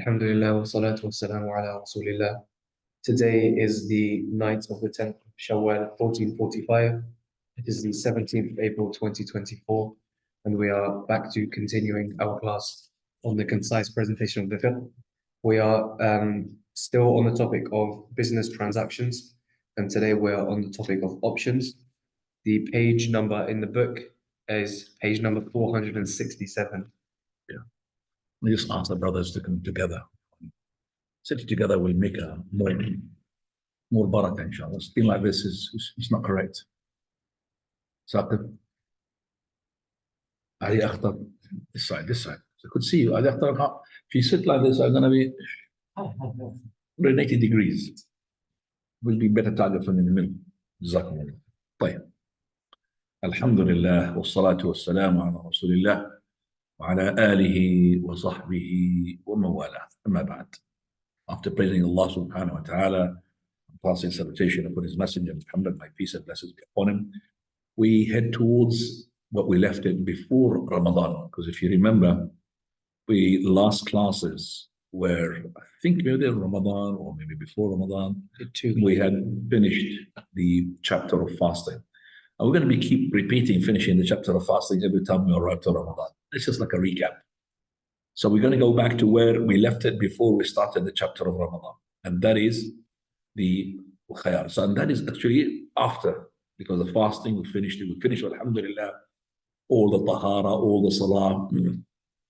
Alhamdulillah wa salatu wa salamu ala Rasulillah. Today is the night of the 10th of Shawwal 1445. It is the 17th of April 2024, and we are back to continuing our class on the concise presentation of the fiqh. We are still on the topic of business transactions, and today we are on the topic of options. The page number in the book is page number 467. We just ask the brothers to come together. Sitting together will make a more barakah, inshallah. Something like this is not correct. Saqib. Ali Akhtar, this side. I could see you. Ali Akhtar, if you sit like this, I'm going to be 180 degrees. Will be better target from in the middle. Jazakumullah. طيب. الحمد لله والصلاة والسلام على رسول الله وعلى آله وصحبه ومن والاه. أما بعد. After praising Allah subhanahu wa ta'ala, passing salutation upon his messenger Muhammad, my peace and blessings be upon him, we head towards what we left it before Ramadan. Because if you remember, the last classes were, I think maybe in Ramadan or maybe before Ramadan, we had finished the chapter of fasting. And we're going to keep repeating, finishing the chapter of fasting every time we arrive to Ramadan. It's just like a recap. So we're going to go back to where we left it before we started the chapter of Ramadan. And that is the khayar. So and that is actually after, because the fasting, we finished it. We finished, alhamdulillah, all the tahara, all the salah,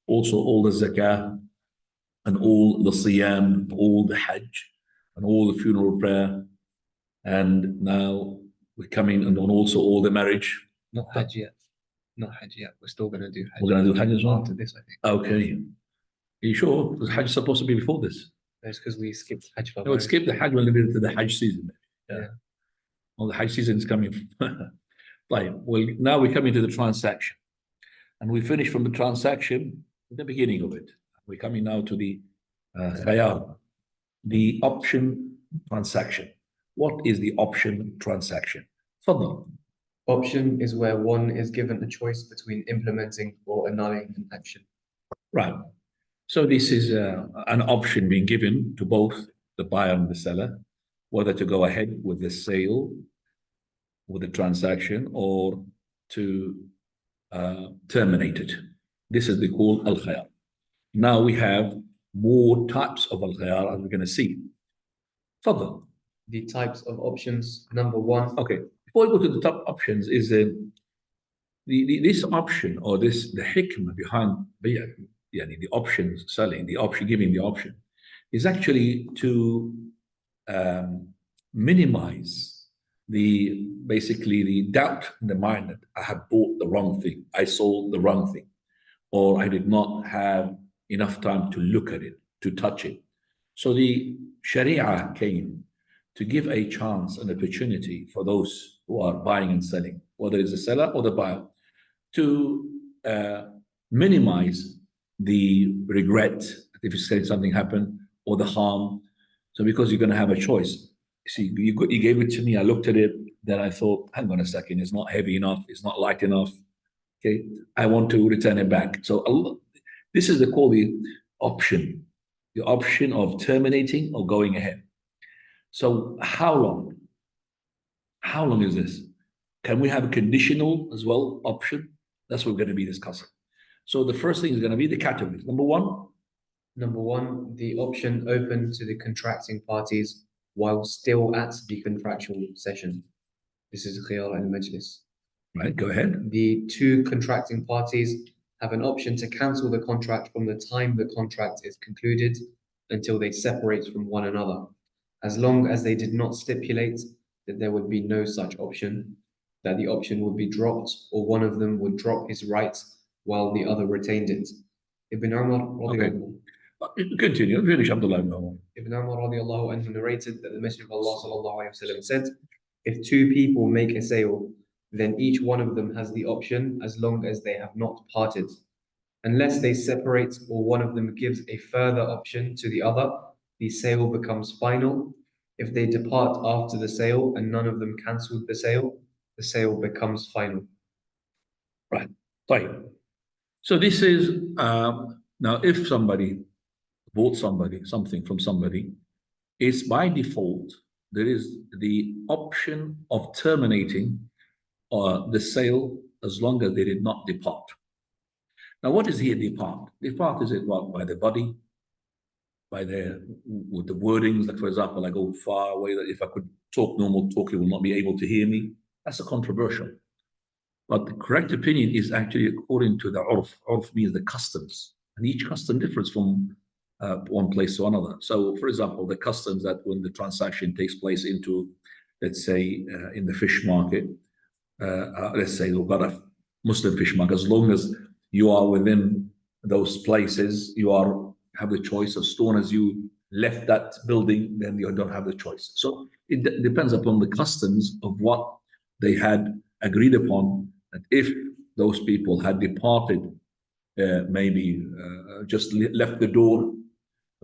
also all the zakah, and all the siyam, all the hajj, and all the funeral prayer. And now we're coming and on also all the marriage. Not hajj yet. Not hajj yet. We're still going to do hajj. We're going to do hajj as well? After this, I think. Okay. Are you sure? Because hajj is supposed to be before this. That's because we skipped hajj. No, we skipped the hajj when we did to the hajj season. Yeah. Well, the hajj season is coming. Right. Well, now we're coming to the transaction. And we finish from the transaction, the beginning of it. We're coming now to the khayar, the option transaction. What is the option transaction? Fadl. Option is where one is given a choice between implementing or annulling an action. Right. So this is an option being given to both the buyer and the seller, whether to go ahead with the sale, with the transaction, or to terminate it. This is the call al-khayar. Now we have more types of al-khayar as we're going to see. Fadl. The types of options, number one. Okay. Before we go to the top options, is this option or the hikmah behind the options selling, the option giving the option, is actually to minimize basically the doubt in the mind that I have bought the wrong thing, I sold the wrong thing, or I did not have enough time to look at it, to touch it. So the Sharia came to give a chance, an opportunity for those who are buying and selling, whether it's the seller or the buyer, to minimize the regret if you say something happened or the harm. So because you're going to have a choice. See, you gave it to me, I looked at it, then I thought, hang on a second, it's not heavy enough, it's not light enough. Okay, I want to return it back. So this is the option, the option of terminating or going ahead. So how long? How long is this? Can we have a conditional as well option? That's what we're going to be discussing. So the first thing is going to be the categories. Number one, the option open to the contracting parties while still at the contractual session. This is khiyar al-majlis. Right, go ahead. The two contracting parties have an option to cancel the contract from the time the contract is concluded until they separate from one another, as long as they did not stipulate that there would be no such option, that the option would be dropped, or one of them would drop his rights while the other retained it. Ibn Umar Continue, finish Abdullah. Ibn Umar radiallahu anhu narrated that the Messenger of Allah sallallahu alayhi wa sallam said, if two people make a sale, then each one of them has the option as long as they have not parted. Unless they separate or one of them gives a further option to the other, the sale becomes final. If they depart after the sale and none of them cancelled the sale becomes final. Right. So this is now if somebody bought something from somebody, is by default, there is the option of terminating the sale as long as they did not depart. Now, what is here depart? Depart is it what? By the body, by with the wordings, like for example, I go far away, that if I could talk normal talk, you will not be able to hear me. That's a controversial. But the correct opinion is actually according to the urf. Urf means the customs, and each custom differs from one place to another. So, for example, the customs that when the transaction takes place into, let's say, in the fish market, let's say we've got a Muslim fish market, as long as you are within those places, you have the choice. As soon as you left that building, then you don't have the choice. So it depends upon the customs of what they had agreed upon. That if those people had departed, maybe just left the door,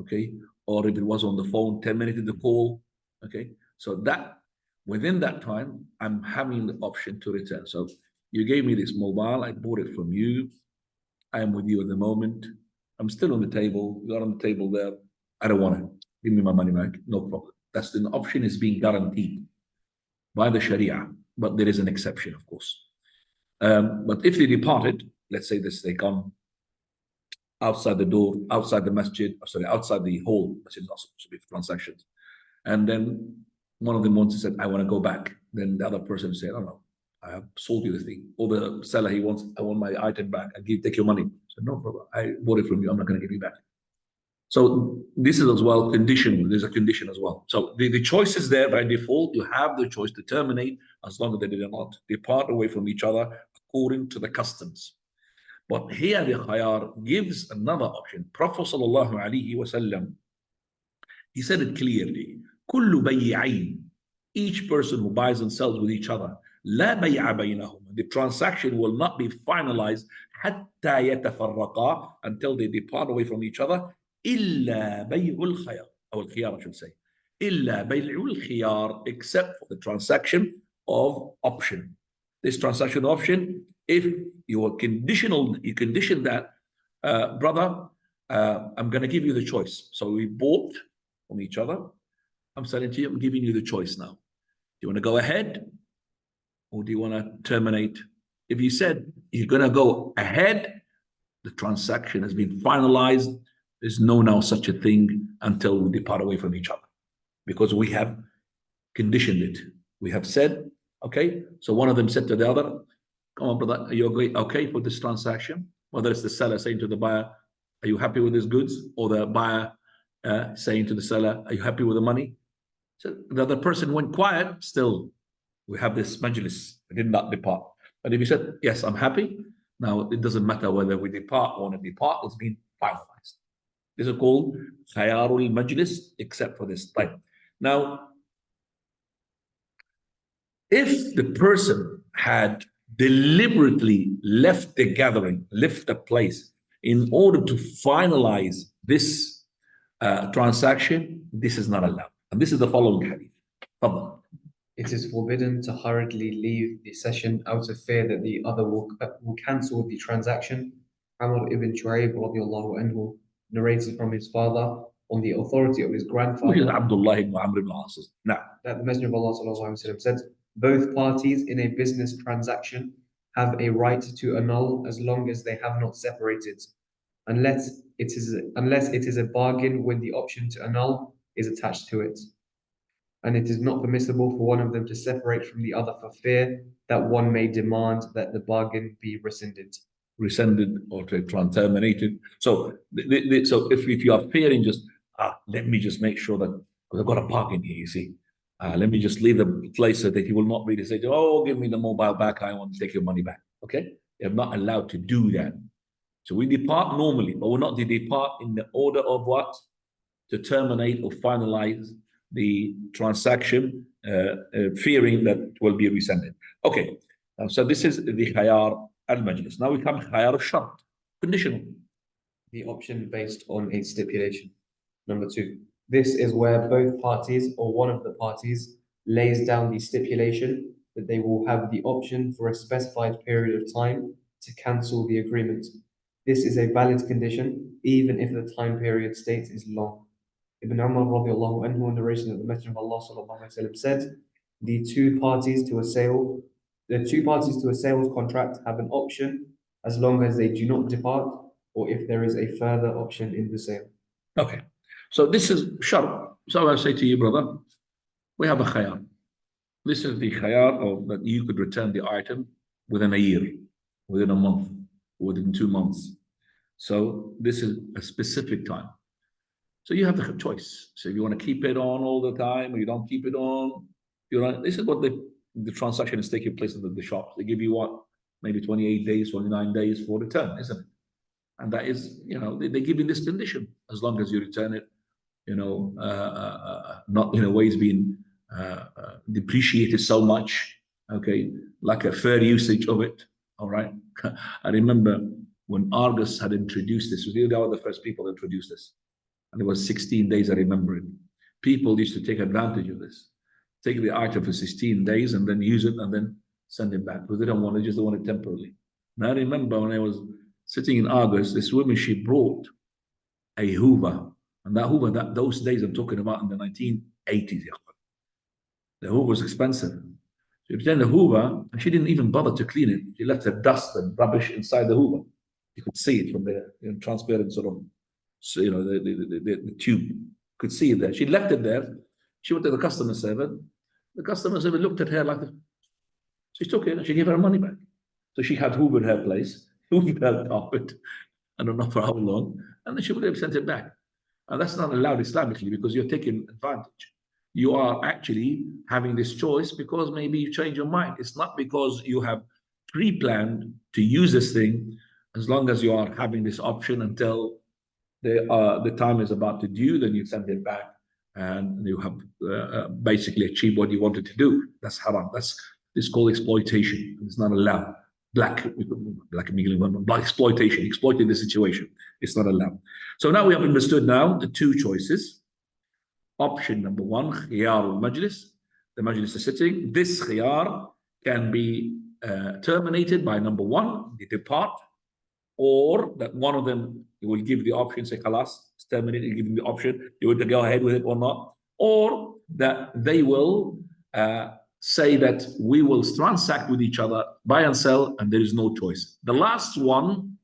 okay, or if it was on the phone, terminated the call, okay. So that within that time, I'm having the option to return. So you gave me this mobile, I bought it from you. I am with you at the moment. I'm still on the table. You're on the table there. I don't want it. Give me my money back. No problem. That's the option is being guaranteed by the Sharia, but there is an exception, of course. But if they departed, let's say this, they come outside the door, outside the masjid, sorry, outside the hall, which is not supposed to be for transactions. And then one of them wants to say, I want to go back. Then the other person said, oh no, I have sold you the thing. Or the seller, I want my item back. Take your money. So no problem. I bought it from you. I'm not going to give you back. So this is as well condition. There's a condition as well. So the choice is there by default. You have the choice to terminate as long as they did not depart away from each other according to the customs. But here the khayar gives another option. Prophet sallallahu alaihi wasallam, he said it clearly. كل بيعين, each person who buys and sells with each other, لا بيع بينهم. The transaction will not be finalized حتى يتفرقا, until they depart away from each other. إلا بيع الخيار, or الخيار I should say. إلا بيع الخيار, except for the transaction of option. This transaction option, if you are conditional, you condition that, brother, I'm going to give you the choice. So we bought from each other. I'm selling to you. I'm giving you the choice now. Do you want to go ahead, or do you want to terminate? If you said you're going to go ahead, the transaction has been finalized. There's no now such a thing until we depart away from each other, because we have conditioned it. We have said, okay. So one of them said to the other, come on, brother, are you okay for this transaction? Whether it's the seller saying to the buyer, are you happy with these goods? Or the buyer saying to the seller, are you happy with the money? So the other person went quiet. Still, we have this majlis. We did not depart. But if you said, yes, I'm happy, now it doesn't matter whether we depart or not depart, it's been finalized. This is called khayarul majlis, except for this type. Now, if the person had deliberately left the gathering, left the place in order to finalize this transaction, this is not allowed. And this is the following hadith. It is forbidden to hurriedly leave the session out of fear that the other will cancel the transaction. Amr ibn Shu'ayb radiallahu anhu narrated from his father on the authority of his grandfather, which is Abdullah ibn Amr ibn al-As, that the Messenger of Allah sallallahu alaihi wasallam said, both parties in a business transaction have a right to annul as long as they have not separated, unless it is a bargain when the option to annul is attached to it. And it is not permissible for one of them to separate from the other for fear that one may demand that the bargain be rescinded. Or terminated. So, so if you are fearing, just let me just make sure that, because I've got a bargain here, you see. Let me just leave the place so that he will not really say, oh, give me the mobile back. I want to take your money back. Okay? They're not allowed to do that. So we depart normally, but we're not to depart in the order of what? To terminate or finalize the transaction, fearing that it will be rescinded. Okay, so this is the khayar al-majlis. Now we come khayar al-shart, conditional. The option based on a stipulation. Number 2, this is where both parties or one of the parties lays down the stipulation that they will have the option for a specified period of time to cancel the agreement. This is a valid condition, even if the time period states is long. Ibn Umar radiallahu anhu, in narration of the Messenger of Allah sallallahu alaihi wasallam said, the two parties to a sales contract have an option as long as they do not depart, or if there is a further option in the sale. Okay. So this is shart. So I say to you, brother, we have a khayar. This is the khayar of that you could return the item within a year, within a month, within 2 months. So this is a specific time. So you have the choice. So if you want to keep it on all the time or you don't keep it on, this is what the transaction is taking place in the shops. They give you what? Maybe 28 days, 29 days for return, isn't it? And that is, they give you this condition as long as you return it, not in a way it's been depreciated so much, okay, like a fair usage of it, all right? I remember when Argus had introduced this, they were the first people to introduce this. And it was 16 days, I remember it. People used to take advantage of this. Take the item for 16 days and then use it and then send it back because they don't want it, just want it temporarily. And I remember when I was sitting in Argus, this woman, she brought a Hoover. And that Hoover, those days I'm talking about in the 1980s. The Hoover was expensive. She returned the Hoover and she didn't even bother to clean it. She left her dust and rubbish inside the Hoover. You could see it from the transparent sort of, the tube. Could see it there. She left it there. She went to the customer servant. The customer servant looked at her like, she took it and she gave her money back. So she had hoovered her place, hoovered her carpet, I don't know for how long, and then she would have sent it back. And that's not allowed Islamically because you're taking advantage. You are actually having this choice because maybe you change your mind. It's not because you have pre-planned to use this thing, as long as you are having this option until the time is about to due, then you send it back and you have basically achieved what you wanted to do. That's haram. It's called exploitation. It's not allowed. Black exploitation, exploiting the situation. It's not allowed. So now we have understood now the two choices. Option number one, khiyar al-majlis. The majlis is sitting. This khiyar can be terminated by number one, they depart, or that one of them will give the option, say, khalas, it's terminated, give them the option, you want to go ahead with it or not, or that they will say that we will transact with each other, buy and sell, and there is no choice. The last one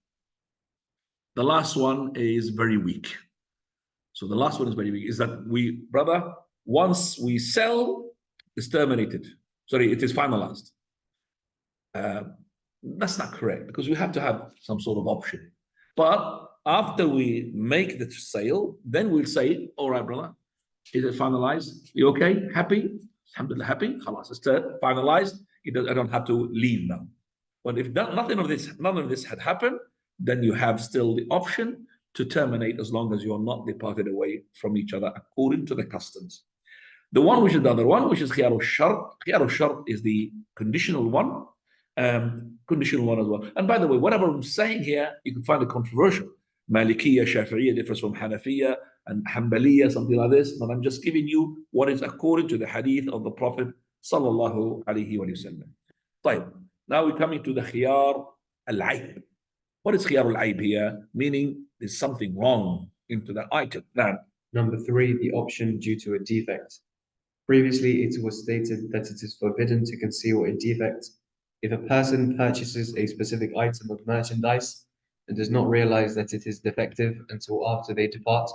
is very weak. So the last one is very weak, is that brother, once we sell, it's terminated. Sorry, it is finalized. That's not correct because we have to have some sort of option. But after we make the sale, then we'll say, all right, brother, is it finalized? You okay? Happy? Alhamdulillah, happy? Khalas, it's finalized. I don't have to leave now. But if none of this had happened, then you have still the option to terminate as long as you are not departed away from each other according to the customs. The one which is the other one, which is khiyar al-shart. Khiyar al-shart is the conditional one. Conditional one as well. And by the way, whatever I'm saying here, you can find it controversial. Malikiya, Shafi'iyya differs from Hanafiya and Hanbaliya, something like this. But I'm just giving you what is according to the hadith of the Prophet sallallahu alaihi wasallam. طيب. Now we're coming to the khiyar al-aib. What is khiyar al-aib here? Meaning there's something wrong into that item. Now, number three, the option due to a defect. Previously, it was stated that it is forbidden to conceal a defect. If a person purchases a specific item of merchandise and does not realize that it is defective until after they depart,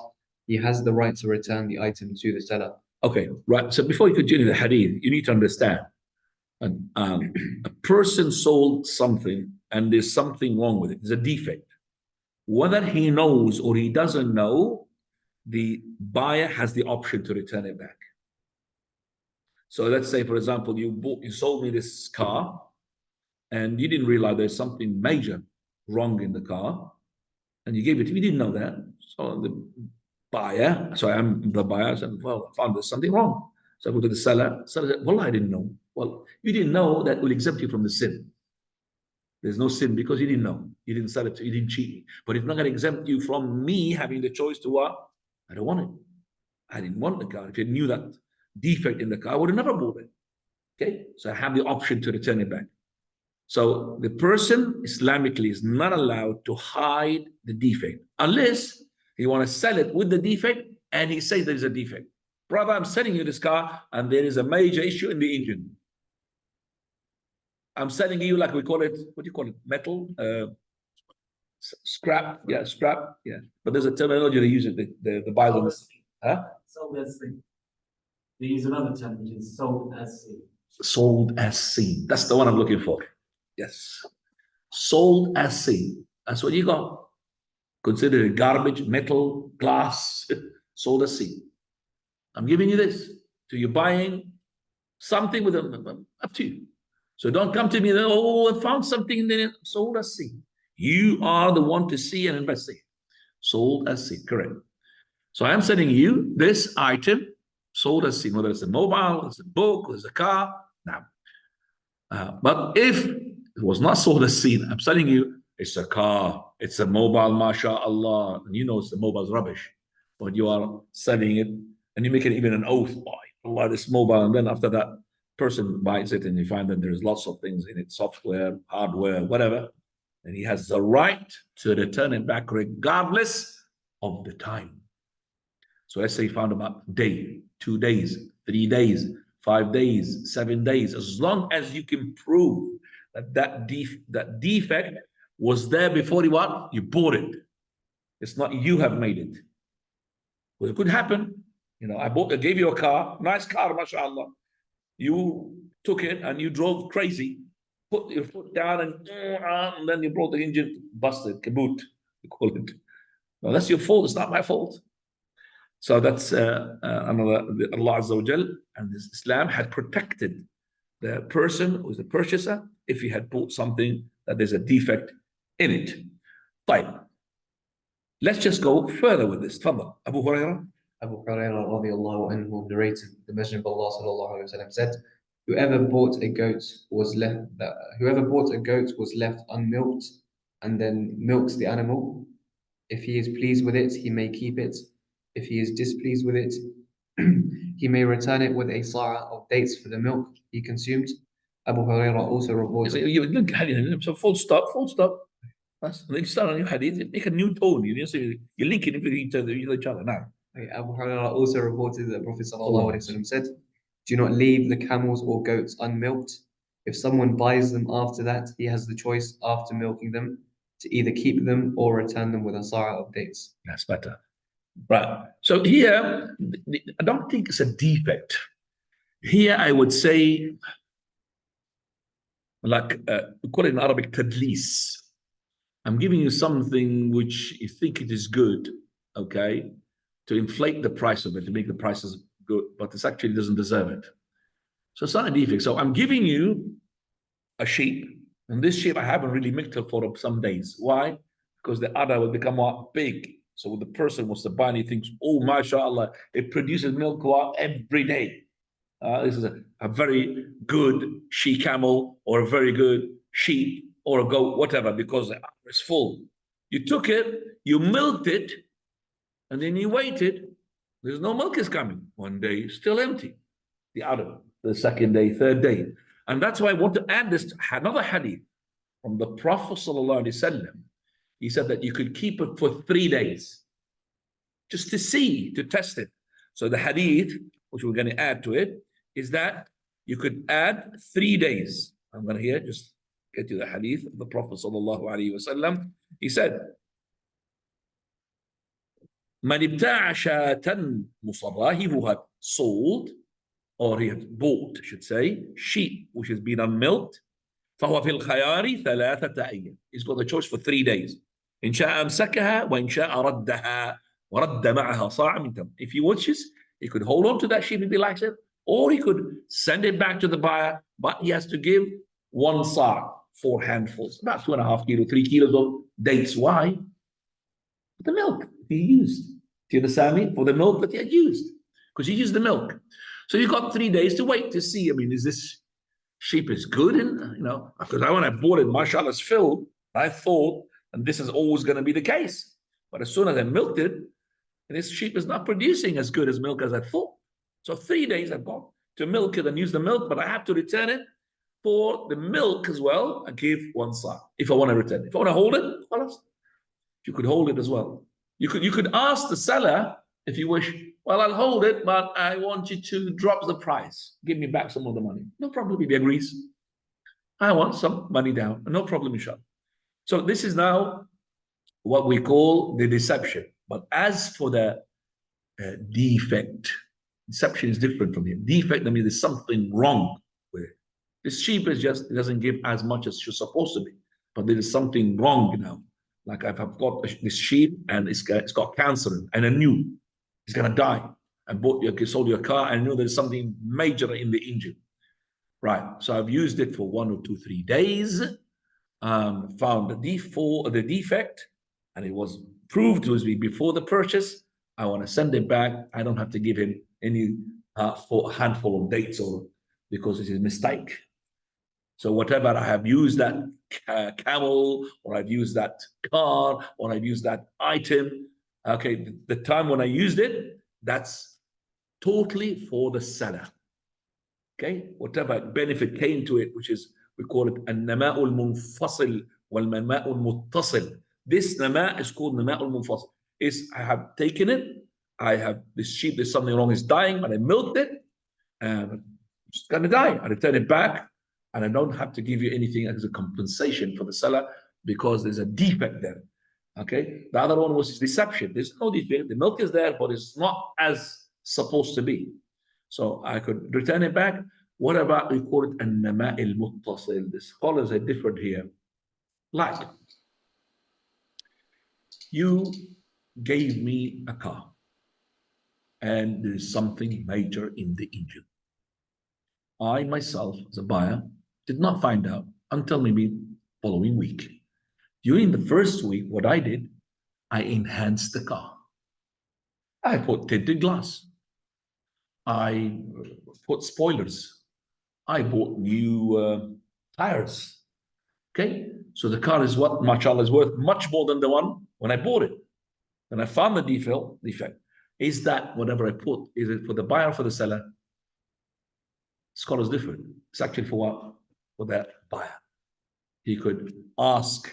he has the right to return the item to the seller. Okay, right. So before you continue the hadith, you need to understand. A person sold something and there's something wrong with it. There's a defect. Whether he knows or he doesn't know, the buyer has the option to return it back. So let's say, for example, you sold me this car and you didn't realize there's something major wrong in the car and you gave it to me, you didn't know that. So the buyer, so I'm the buyer, said, well, I found there's something wrong. So I go to the seller. Seller said, well, I didn't know. Well, you didn't know that will exempt you from the sin. There's no sin because you didn't know. You didn't sell it, you didn't cheat me. But it's not going to exempt you from me having the choice to what? I don't want it. I didn't want the car. If you knew that defect in the car, I would have never bought it. Okay? So I have the option to return it back. So the person Islamically is not allowed to hide the defect unless he want to sell it with the defect and he says there is a defect. Brother, I'm selling you this car and there is a major issue in the engine. I'm selling you, like we call it, what do you call it? Metal? Scrap. Yeah, scrap. Yeah. But there's a terminology they use it, the buyers. Huh? Sold as seen. They use another term, which is sold as seen. Sold as seen. That's the one I'm looking for. Yes. Sold as seen. That's what you got. Consider it garbage, metal, glass, sold as seen. I'm giving you this. So you're buying something with them, up to you. So don't come to me and, oh, I found something in there. Sold as seen. You are the one to see and investigate. Sold as seen, correct. So I'm sending you this item, sold as seen, whether it's a mobile, it's a book, it's a car. Now, but if it was not sold as seen, I'm selling you, it's a car, it's a mobile, mashallah, and you know it's the mobile's rubbish, but you are selling it and you make it even an oath, by Allah, this mobile, and then after that, person buys it and you find that there's lots of things in it, software, hardware, whatever, and he has the right to return it back regardless of the time. So let's say you found about a day, 2 days, 3 days, 5 days, 7 days, as long as you can prove that that defect was there before you bought it. It's not you have made it. Well, it could happen. You know, I gave you a car, nice car, mashallah. You took it and you drove crazy, put your foot down and then you brought the engine busted, kaboot, you call it. Well, that's your fault. It's not my fault. So that's another, Allah Azza wa Jal and Islam had protected the person who is the purchaser if he had bought something that there's a defect in it. Fine. Let's just go further with this. Tfadal, Abu Hurairah. Abu Hurairah radiallahu anhu narrated, the Messenger of Allah sallallahu alaihi wasallam said, whoever bought a goat was left unmilked and then milks the animal. If he is pleased with it, he may keep it. If he is displeased with it, he may return it with a sa'a of dates for the milk he consumed. Abu Hurairah also reported. So full stop. That's, then you start on your hadith, make a new tone. You link it with each other now. Okay, Abu Hurairah also reported that Prophet sallallahu alaihi wasallam said, do not leave the camels or goats unmilked. If someone buys them after that, he has the choice after milking them to either keep them or return them with a sa'a of dates. That's better. Right. So here, I don't think it's a defect. Here, I would say, like we call it in Arabic, tadlis. I'm giving you something which you think it is good, okay, to inflate the price of it, to make the prices good, but it actually doesn't deserve it. So it's not a defect. So I'm giving you a sheep, and this sheep I haven't really milked it for some days. Why? Because the udder will become more big. So when the person wants to buy and he thinks, oh, mashallah, it produces milk every day. This is a very good she-camel or a very good sheep or a goat, whatever, because the udder is full. You took it, you milked it, and then you waited. There's no milk is coming. One day, still empty. The udder. The second day, third day. And that's why I want to add this, another hadith from the Prophet ﷺ. He said that you could keep it for 3 days just to see, to test it. So the hadith, which we're going to add to it, is that you could add 3 days. I'm going to here just get to the hadith of the Prophet ﷺ. He said, Man ibta'a shatan musarrah, he who had sold, or he had bought, I should say, sheep which has been unmilked, فهو في الخيار ثلاثة أيام. He's got the choice for 3 days. إن شاء أمسكها وإن شاء ردها ورد معها صاع من تمر. If he wishes, he could hold on to that sheep if he likes it, or he could send it back to the buyer, but he has to give 1 sa', 4 handfuls, about 2.5 kilos, 3 kilos of dates. Why? The milk he used. Do you understand me? For the milk that he had used. Because he used the milk. So you've got 3 days to wait to see. I mean, is this sheep is good? And, you know, because when I bought it, mashallah, it's filled. I thought, and this is always going to be the case. But as soon as I milked it, this sheep is not producing as good as milk as I thought. So 3 days I've got to milk it and use the milk, but I have to return it for the milk as well, I give 1 sa if I want to return. If I want to hold it, well, you could hold it as well. You could ask the seller if you wish, well, I'll hold it, but I want you to drop the price. Give me back some of the money. No problem if he agrees. I want some money down. No problem, inshallah. So this is now what we call the deception. But as for the defect, deception is different from here. Defect, I mean, there's something wrong with it. This sheep is just, it doesn't give as much as she's supposed to be, but there is something wrong now. Like I've got this sheep and it's got cancer and I knew it's gonna die. I sold you a car and I knew there's something major in the engine. Right, so I've used it for 1 or 2, 3 days, found the defect, and it was proved to be before the purchase. I want to send it back. I don't have to give him any handful of dates or because it's a mistake. So whatever I have used that camel, or I've used that car, or I've used that item, okay, the time when I used it, that's totally for the seller. Okay, whatever benefit came to it, which is, we call it al-nama'ul munfasil wal-nama'ul muttasil. This nama is called nama'ul munfasil. I have taken it, I have this sheep, there's something wrong, it's dying, but I milked it, and it's gonna die. I return it back, and I don't have to give you anything as a compensation for the seller because there's a defect there. Okay, the other one was deception. There's no defect, the milk is there, but it's not as supposed to be. So I could return it back. What about, we call it an-nama' al-muttasil? The scholars are different here. Like, you gave me a car and there is something major in the engine. I myself, as a buyer, did not find out until maybe following week. During the first week, what I did, I enhanced the car. I put tinted glass. I put spoilers. I bought new tires. Okay, so the car is what, mashallah, is worth much more than the one when I bought it. And I found the defect. Is that whatever I put, is it for the buyer or for the seller? Scholars different. It's actually for what? For that buyer. He could ask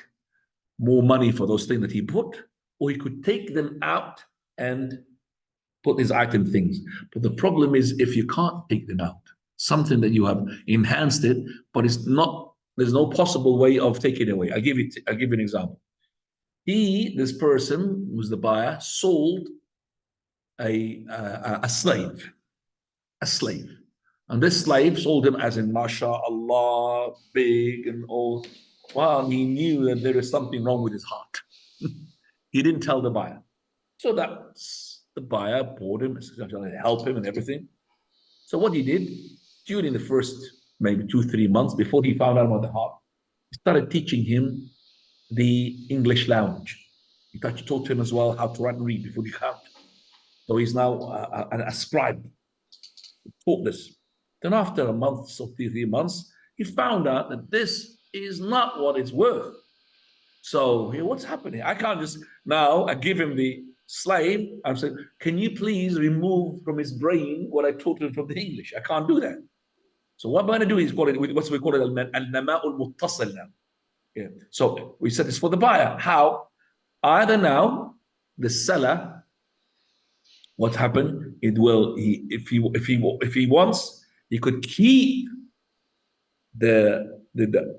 more money for those things that he put, or he could take them out and put these item things. But the problem is, if you can't take them out, something that you have enhanced it, but it's not, there's no possible way of taking it away. I'll give you an example. This person who's the buyer, sold a slave. And this slave sold him as in, mashallah, big and all. Well, he knew that there is something wrong with his heart. He didn't tell the buyer. So that's the buyer bought him, help him and everything. So what he did, during the first maybe 2-3 months before he found out about the heart, he started teaching him the English language. He taught him as well how to write and read before you count. So he's now a scribe. He taught this. Then after a month, so 3 months, he found out that this is not what it's worth. So here, what's happening? I can't just now I give him the slave. I'm saying, can you please remove from his brain what I taught him from the English? I can't do that. So what I'm going to do is call it, what we call it al-nama'ul muttasil now. Yeah. So we said it's for the buyer. How? Either now the seller, what happened? It will if he wants, he could keep the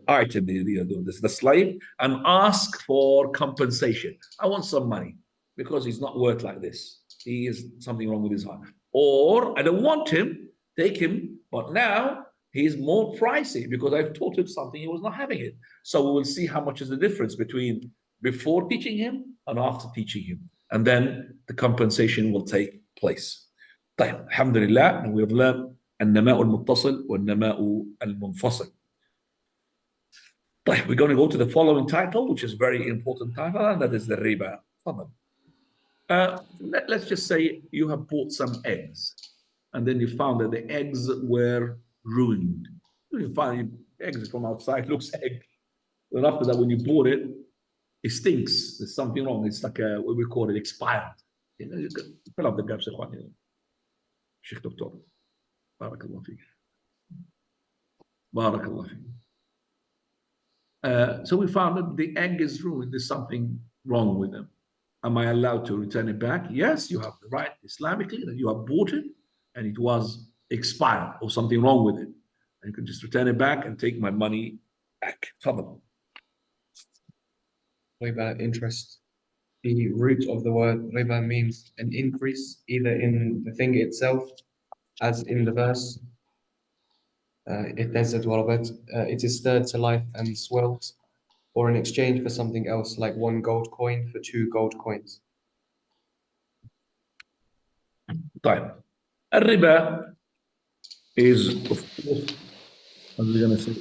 item, the slave, and ask for compensation. I want some money because he's not worth like this. He is something wrong with his heart. Or I don't want him, take him, but now he's more pricey because I've taught him something, he was not having it. So we will see how much is the difference between before teaching him and after teaching him. And then the compensation will take place. طيب, alhamdulillah, and we have learned النماء المتصل والنماء المنفصل. طيب, we're going to go to the following title, which is a very important title, and that is the riba. Let's just say you have bought some eggs, and then you found that the eggs were ruined. You find eggs from outside, looks egg. Then after that, when you bought it, it stinks. There's something wrong. It's like what we call it, expired. You know, you can fill up the gaps. Sheikh Doctor. Barakallah fiik. Barakallah. So we found that the egg is ruined. There's something wrong with them. Am I allowed to return it back? Yes, you have the right Islamically that you have bought it and it was expired or something wrong with it. And you can just return it back and take my money back. Fadl. Riba, interest. The root of the word riba means an increase either in the thing itself, as in the verse, it is stirred to life and swells, or in exchange for something else, like 1 gold coin for 2 gold coins. طيب. الربا is, of course, as we're going to say,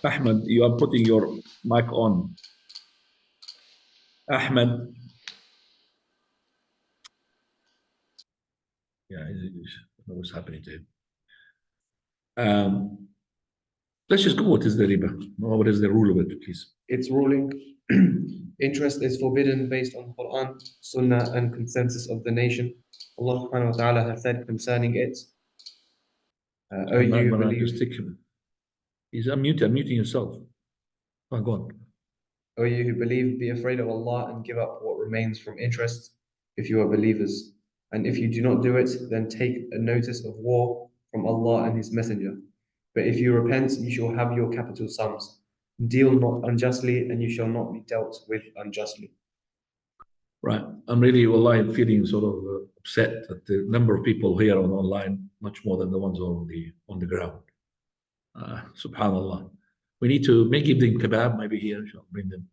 Ahmed, you are putting your mic on. Ahmed. Yeah, I don't know what's happening to him. Let's just go. What is the riba? What is the rule of it, please? Its ruling, interest is forbidden based on Quran, Sunnah, and consensus of the nation. Allah subhanahu wa ta'ala has said concerning it, O you who believe, He's unmuting yourself. Oh, go on. O you who believe, be afraid of Allah and give up what remains from interest if you are believers. And if you do not do it, then take a notice of war from Allah and His Messenger. But if you repent, you shall have your capital sums. Deal not unjustly, and you shall not be dealt with unjustly. Right. I'm really, wallahi, feeling sort of upset that the number of people here on online, much more than the ones on the ground. Subhanallah. We need to give them kebab, maybe here, bring them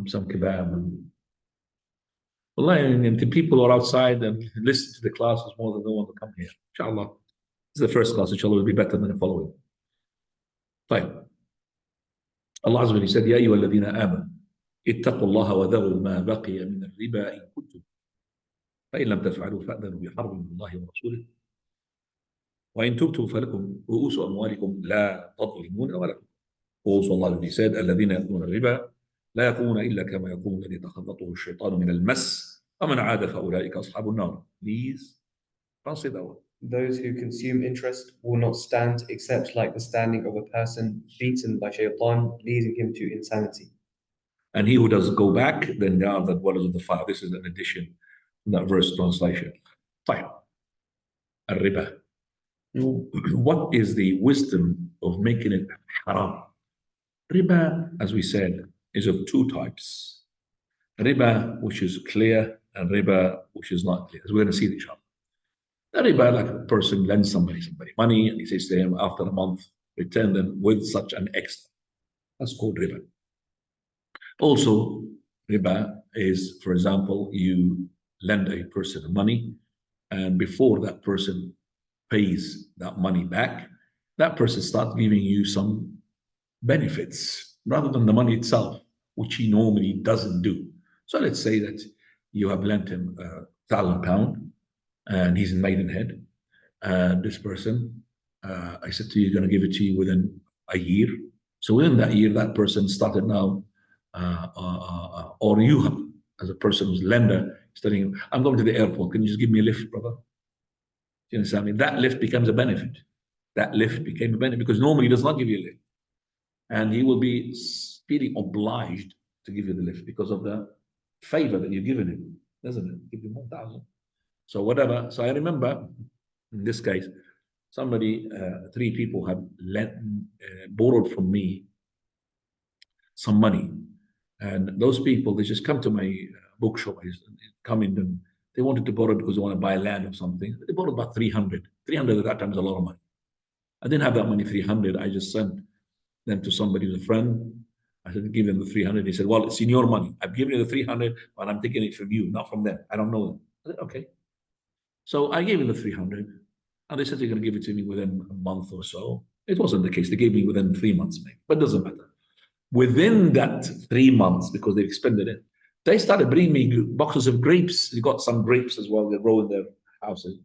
some kebab. And wallahi, and the people who are outside and listen to the classes more than the one to come here. Inshallah. This is the first class, inshallah, will be better than the following. طيب. Allah Azza wa Jalla said, يا أيها الذين آمنوا اتقوا الله وذروا ما بقي من الربا إن كنتم فإن لم تفعلوا فأذنوا بحرب من الله ورسوله وإن تبتم فلكم رؤوس أموالكم لا تظلمون ولا تظلمون. Also Allah said, الذين يأكلون الربا لا يقومون إلا كما يقوم الذي تخبطه الشيطان من المس ومن عاد فأولئك أصحاب النار. Please translate that one. Those who consume interest will not stand except like the standing of a person beaten by shaitan, leading him to insanity. And he who does go back, then they are the dwellers of the fire. This is an addition in that verse translation. Fine. Al-riba. What is the wisdom of making it haram? Riba, as we said, is of two types. Riba, which is clear, and riba, which is not clear. As we're going to see each other. The riba, like a person lends somebody money, and he says to him, after a month, return them with such an extra. That's called riba. Also, riba is, for example, you lend a person money, and before that person pays that money back, that person starts giving you some benefits rather than the money itself, which he normally doesn't do. So let's say that you have lent him £1,000 and he's in Maidenhead. And this person, I said to you, you're going to give it to you within a year. So within that year, that person started now, or you have, as a person who's lender, telling him, I'm going to the airport. Can you just give me a lift, brother? You understand me? That lift becomes a benefit. That lift became a benefit because normally he does not give you a lift. And he will be feeling obliged to give you the lift because of the favor that you've given him, doesn't it? Give him 1,000. So whatever. So I remember in this case, somebody, 3 people have borrowed from me some money. And those people, they just come to my bookshop, come in and they wanted to borrow because they want to buy land or something. They borrowed about 300. 300 at that time is a lot of money. I didn't have that money, 300. I just sent them to somebody who's a friend. I said, give them the 300. He said, well, it's in your money. I've given you the 300, but I'm taking it from you, not from them. I don't know them. I said, okay. So I gave him the 300. And they said they're going to give it to me within a month or so. It wasn't the case. They gave me within 3 months, maybe. But it doesn't matter. Within that 3 months, because they expended it, they started bringing me boxes of grapes. They got some grapes as well. They grow in their houses.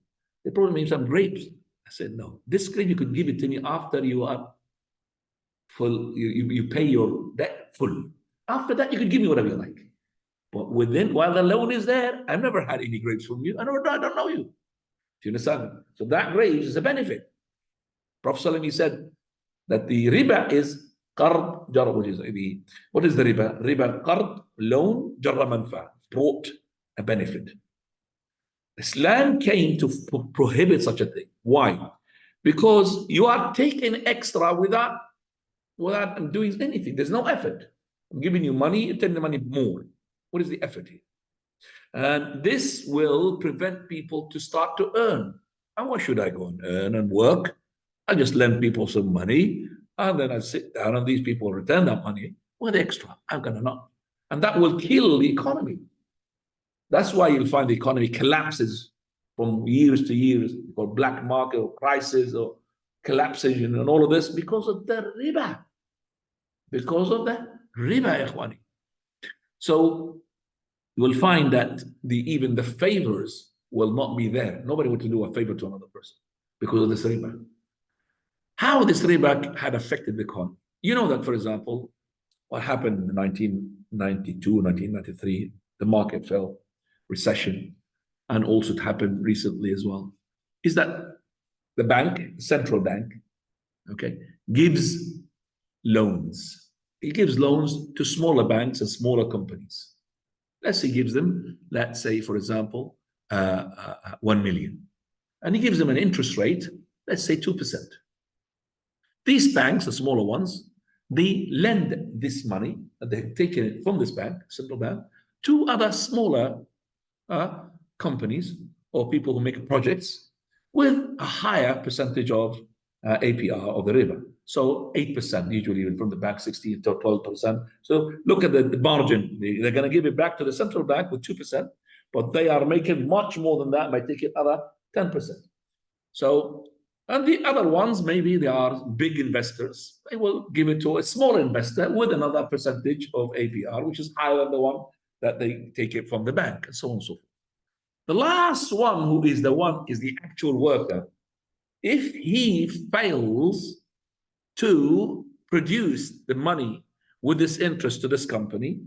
They brought me some grapes. I said, no, this grape, you could give it to me after you are full. You pay your debt full. After that, you could give me whatever you like. But while the loan is there, I've never had any grapes from you. I don't know you. Do you understand? So that grapes is a benefit. Prophet ﷺ, he said that the riba is qard jar, what is the riba? Riba qard, loan, jarra manfa, brought a benefit. Islam came to prohibit such a thing. Why? Because you are taking extra without doing anything. There's no effort. I'm giving you money, you're taking the money more. What is the effort here? And this will prevent people to start to earn. And why should I go and earn and work? I just lend people some money, and then I sit down and these people return that money with extra. I'm gonna not. And that will kill the economy. That's why you'll find the economy collapses from years to years, or black market or crisis or collapses and all of this because of the riba. Because of the riba, ikhwani. So you will find that even the favors will not be there. Nobody would do a favor to another person because of this riba. How this riba had affected the economy. You know that, for example, what happened in 1992, 1993, the market fell, recession, and also it happened recently as well, is that the bank, central bank, okay, gives loans. It gives loans to smaller banks and smaller companies. Let's say he gives them, let's say, for example, 1 million. And he gives them an interest rate, let's say 2%. These banks, the smaller ones, they lend this money that they've taken it from this bank, central bank, to other smaller companies or people who make projects with a higher percentage of APR of the riba. So 8% usually from the bank, 16 to 12%. So look at the margin. They're going to give it back to the central bank with 2%, but they are making much more than that by taking other 10%. So, and the other ones, maybe they are big investors. They will give it to a small investor with another percentage of APR, which is higher than the one that they take it from the bank, and so on and so forth. The last one, who is the actual worker, if he fails to produce the money with this interest to this company,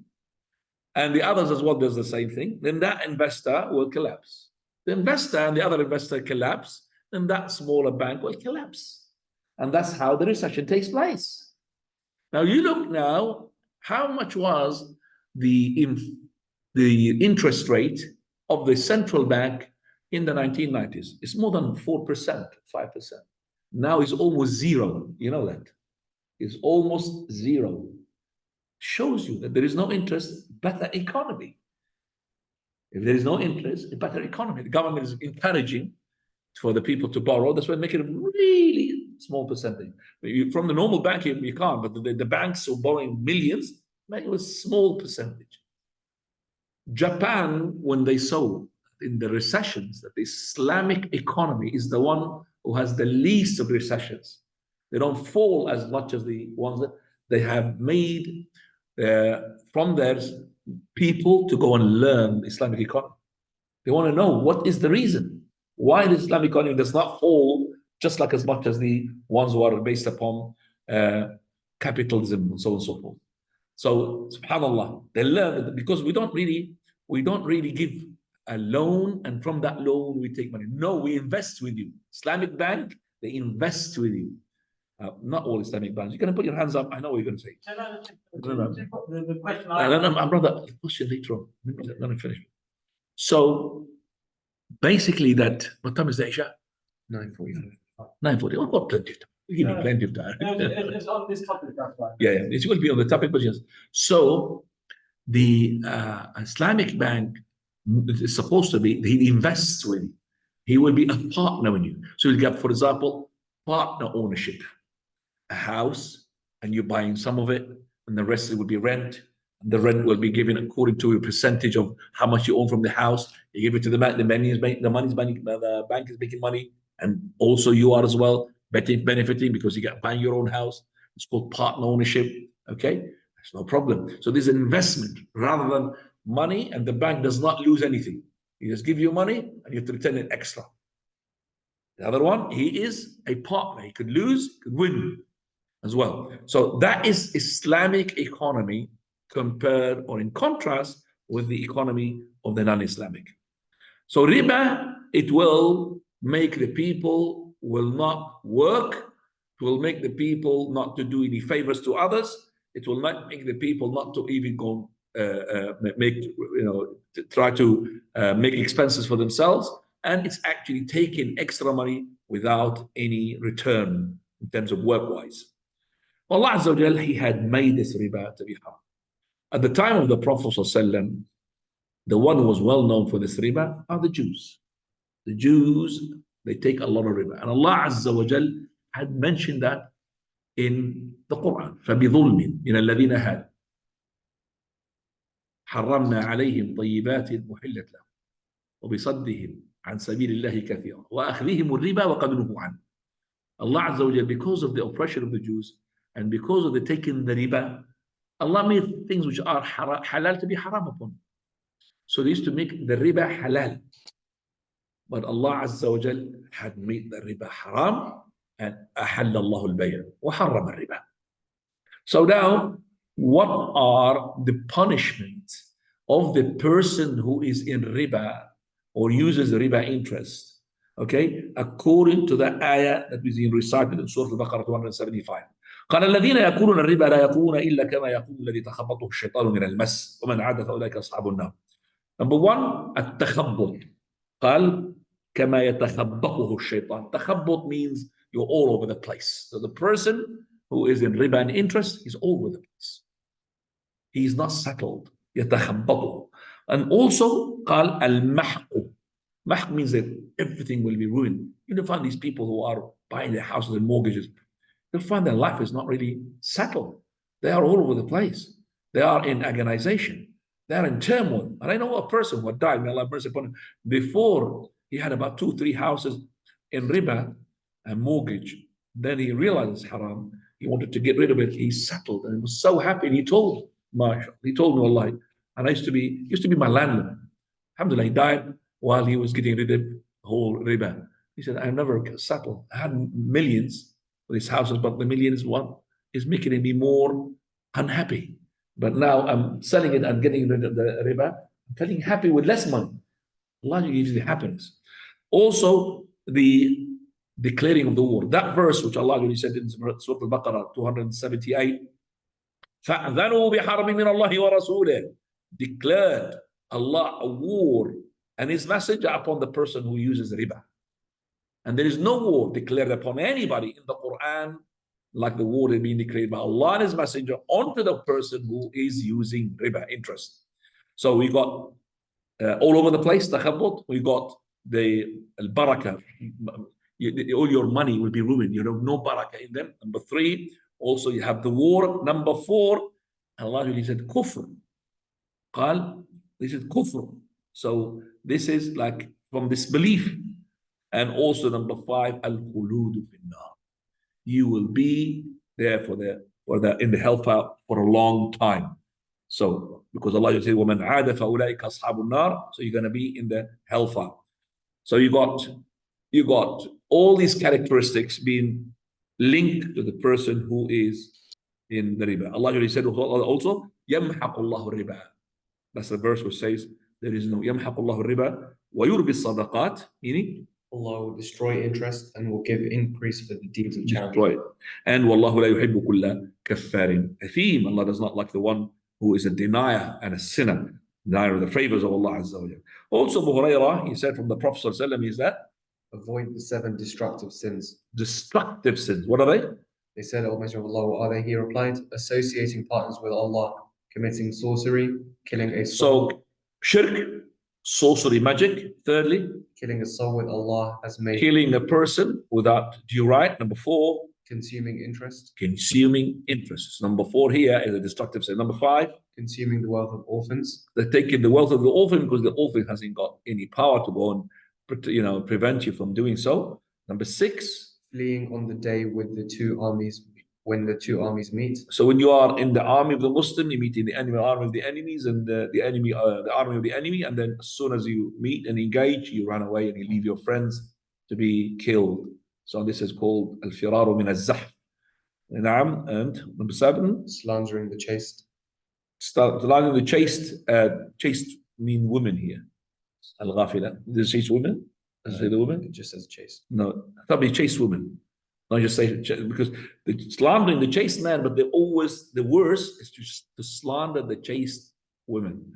and the others as well does the same thing, then that investor will collapse. The investor and the other investor collapse, then that smaller bank will collapse. And that's how the recession takes place. Now you look now, how much was the interest rate of the central bank in the 1990s? It's more than 4%, 5%. Now it's almost zero. You know that. It's almost zero. Shows you that there is no interest, better economy. If there is no interest, a better economy. The government is encouraging for the people to borrow. That's why they make it a really small percentage. From the normal bank, you can't, but the banks are borrowing millions, make it a small percentage. Japan, when they saw in the recessions that the Islamic economy is the one who has the least of recessions, they don't fall as much as the ones that they have made from their people to go and learn the Islamic economy. They want to know what is the reason why the Islamic economy does not fall just like as much as the ones who are based upon capitalism and so on and so forth. So subhanallah, they learn that because we don't really give a loan and from that loan we take money. No, we invest with you. Islamic bank, they invest with you. Not all Islamic banks. You're going to put your hands up. I know what you're going to say. The question I'm brother. Question later on. Let me finish. So basically, that what time is the Isha? 9:40. 9:40. Oh, got plenty of time. Give me plenty of time. It's on this topic, that's why. Yeah, it will be on the topic, but yes. So the Islamic bank is supposed to be, he invests with you. He will be a partner with you. So you'll get, for example, partner ownership. A house, and you're buying some of it, and the rest will be rent. And the rent will be given according to a percentage of how much you own from the house. You give it to the bank, the bank is making money, and also you are as well benefiting because you get buying your own house. It's called partner ownership. Okay, that's no problem. So there's an investment rather than money, and the bank does not lose anything. He just give you money, and you have to return it extra. The other one, he is a partner. He could lose, could win as well. So that is Islamic economy compared or in contrast with the economy of the non-Islamic. So riba, it will make the people will not work It will make the people not to do any favors to others. It will not make the people not to even go try to make expenses for themselves. And it's actually taking extra money without any return in terms of work-wise. Allah Azza wa Jal, He had made this riba to be haram. At the time of the Prophet ﷺ, the one who was well known for this riba are the Jews. The Jews, they take a lot of riba. And Allah Azza wa Jal had mentioned that in the Quran. فَبِظُلْمٍ مِنَ الَّذِينَ هَادُوا حرمنا عليهم طيبات محلت لهم وبصدهم عن سبيل الله كثيرا وأخذهم الربا وقد نهوا عنه. Allah Azza wa Jal, because of the oppression of the Jews and because of the taking the riba, Allah made things which are halal to be haram upon. So they used to make the riba halal. But Allah Azza wa Jal had made the riba haram and أحل الله البيع وحرم الربا. So now, what are the punishments of the person who is in riba or uses riba interest? Okay, according to the ayah that is recited in Surah Al-Baqarah 275. قال الذين يأكلون الربا لا يقومون إلا كما يقوم الذي تخبطه الشيطان من المس ومن عاد فأولئك أصحاب النار. Number one, التخبط. قال كما يتخبطه الشيطان. تخبط means you're all over the place. So the person who is in riba and interest is all over the place. He is not settled. يتخبطه. And also قال المحق. Mahq means that everything will be ruined. You find these people who are buying their houses and mortgages, they'll find their life is not really settled. They are all over the place. They are in agonization. They are in turmoil. And I know a person who died, may Allah have mercy upon him, before he had about 2-3 houses in riba and mortgage. Then he realized it's haram. He wanted to get rid of it. He settled and he was so happy. And he told me, Allah, and I used to be my landlord. Alhamdulillah, he died while he was getting rid of the whole riba. He said, I never settled. I had millions for these houses, but the millions one is making me more unhappy. But now I'm selling it and getting rid of the riba. I'm feeling happy with less money. Allah gives you the happiness. Also, the declaring of the war. That verse which Allah really said in Surah Al-Baqarah 278, فَأْذَنُوا بِحَرْبٍ مِّنَ اللَّهِ وَرَسُولِهِ, declared Allah a war and His messenger upon the person who uses riba. And there is no war declared upon anybody in the Quran like the war that being declared by Allah and His messenger onto the person who is using riba interest. So we got all over the place, takhabbut. We got the al-barakah. All your money will be ruined. You have no barakah in them. Number 3, also you have the war. Number 4, Allah really said kufr. قال, this is kufr. So this is like from disbelief. And also number 5, al-khuludu fin-nar. You will be there in the hellfire for a long time. So because Allah will say, وَمَنْ عَادَ فَأُولَٰئِكَ أَصْحَابُ النَّارِ. So you're going to be in the hellfire. So you got all these characteristics being linked to the person who is in the riba. Allah already said also, يَمْحَقُ اللَّهُ الرِّبَا. That's the verse which says there is no يَمْحَقُ اللَّهُ الرِّبَا وَيُرْبِي الصَّدَقَاتِ, meaning Allah will destroy interest and will give increase for the deeds of charity. Destroy it. And وَاللَّهُ لَا يُحِبُّ كُلَّ كَفَّارٍ أَثِيمٍ. Allah does not like the one who is a denier and a sinner, denier of the favors of Allah Azza wa Jalla. Also, Abu Hurairah, he said from the Prophet Sallallahu Alaihi Wasallam, is that Avoid the 7 destructive sins. destructive sins. What are they? They said, O Messenger of Allah, what are they? He replied, associating partners with Allah, committing sorcery, killing a soul. So, shirk, sorcery, magic. Thirdly, killing a soul with Allah has made. Killing a person without due right. Number 4, consuming interest. Consuming interest. Number 4 here is a destructive sin. Number 5, consuming the wealth of orphans. They're taking the wealth of the orphan because the orphan hasn't got any power to go and prevent you from doing so. Number 6, fleeing on the day with the 2 armies, when the 2 armies meet. So when you are in the army of the Muslim, you meet in the enemy army of the enemies, and the army of the enemy, and then as soon as you meet and engage, you run away and you leave your friends to be killed. So this is called al-firaru min al-zahf. And number 7, slandering the chaste. Slandering the chaste. Chaste mean women here. Al-ghafila. Does it chaste women? Does it say the women? It just says chaste. No, probably chaste women. Not just say, because the slandering the chaste man, but the worst is to slander the chaste women.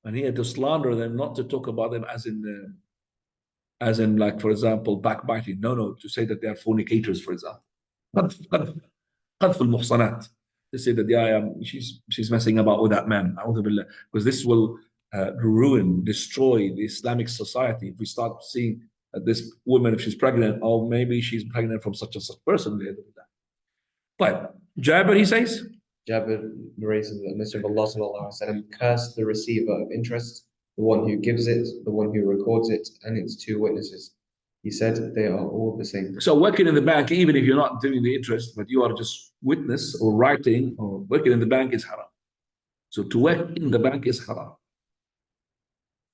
And here to slander them, not to talk about them as in like, for example, backbiting. No, to say that they are fornicators, for example. قذف المحصنات. To say that she's messing about with that man. Because this will destroy the Islamic society if we start seeing that this woman, if she's pregnant, or maybe she's pregnant from such and such person. But Jabir, he says, Jabir narrated that the Messenger of Allah sallallahu alaihi wasallam cursed the receiver of interest, the one who gives it, the one who records it, and its two witnesses. He said they are all the same. So working in the bank, even if you're not doing the interest, but you are just witness or writing or working in the bank is haram. So to work in the bank is haram.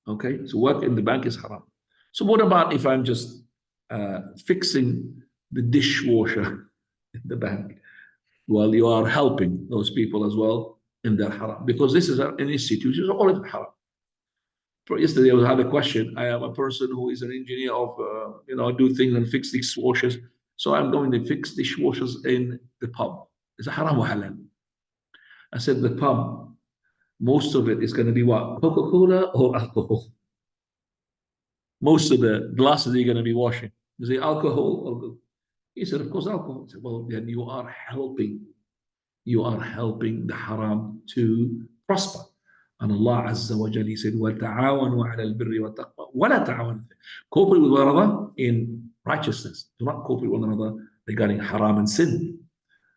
Okay, so work in the bank is haram. So what about if I'm just fixing the dishwasher in the bank? Well, you are helping those people as well in their haram, because this is an institution already haram. Yesterday I had a question. I am a person who is an engineer of, do things and fix dishwashers. So I'm going to fix dishwashers in the pub. Is it haram or halal? I said the pub, most of it is going to be what? Coca-Cola or alcohol? Most of the glasses you're going to be washing. Is it alcohol or? He said, of course, alcohol. I said, well, then you are helping the haram to prosper. And Allah Azza wa Jalla said, وَتَعَاوَنُوا عَلَى الْبِرِّ وَالتَّقْوَى وَلَا تَعَاوَنُوا. Cooperate with one another in righteousness. Do not cooperate with one another regarding haram and sin.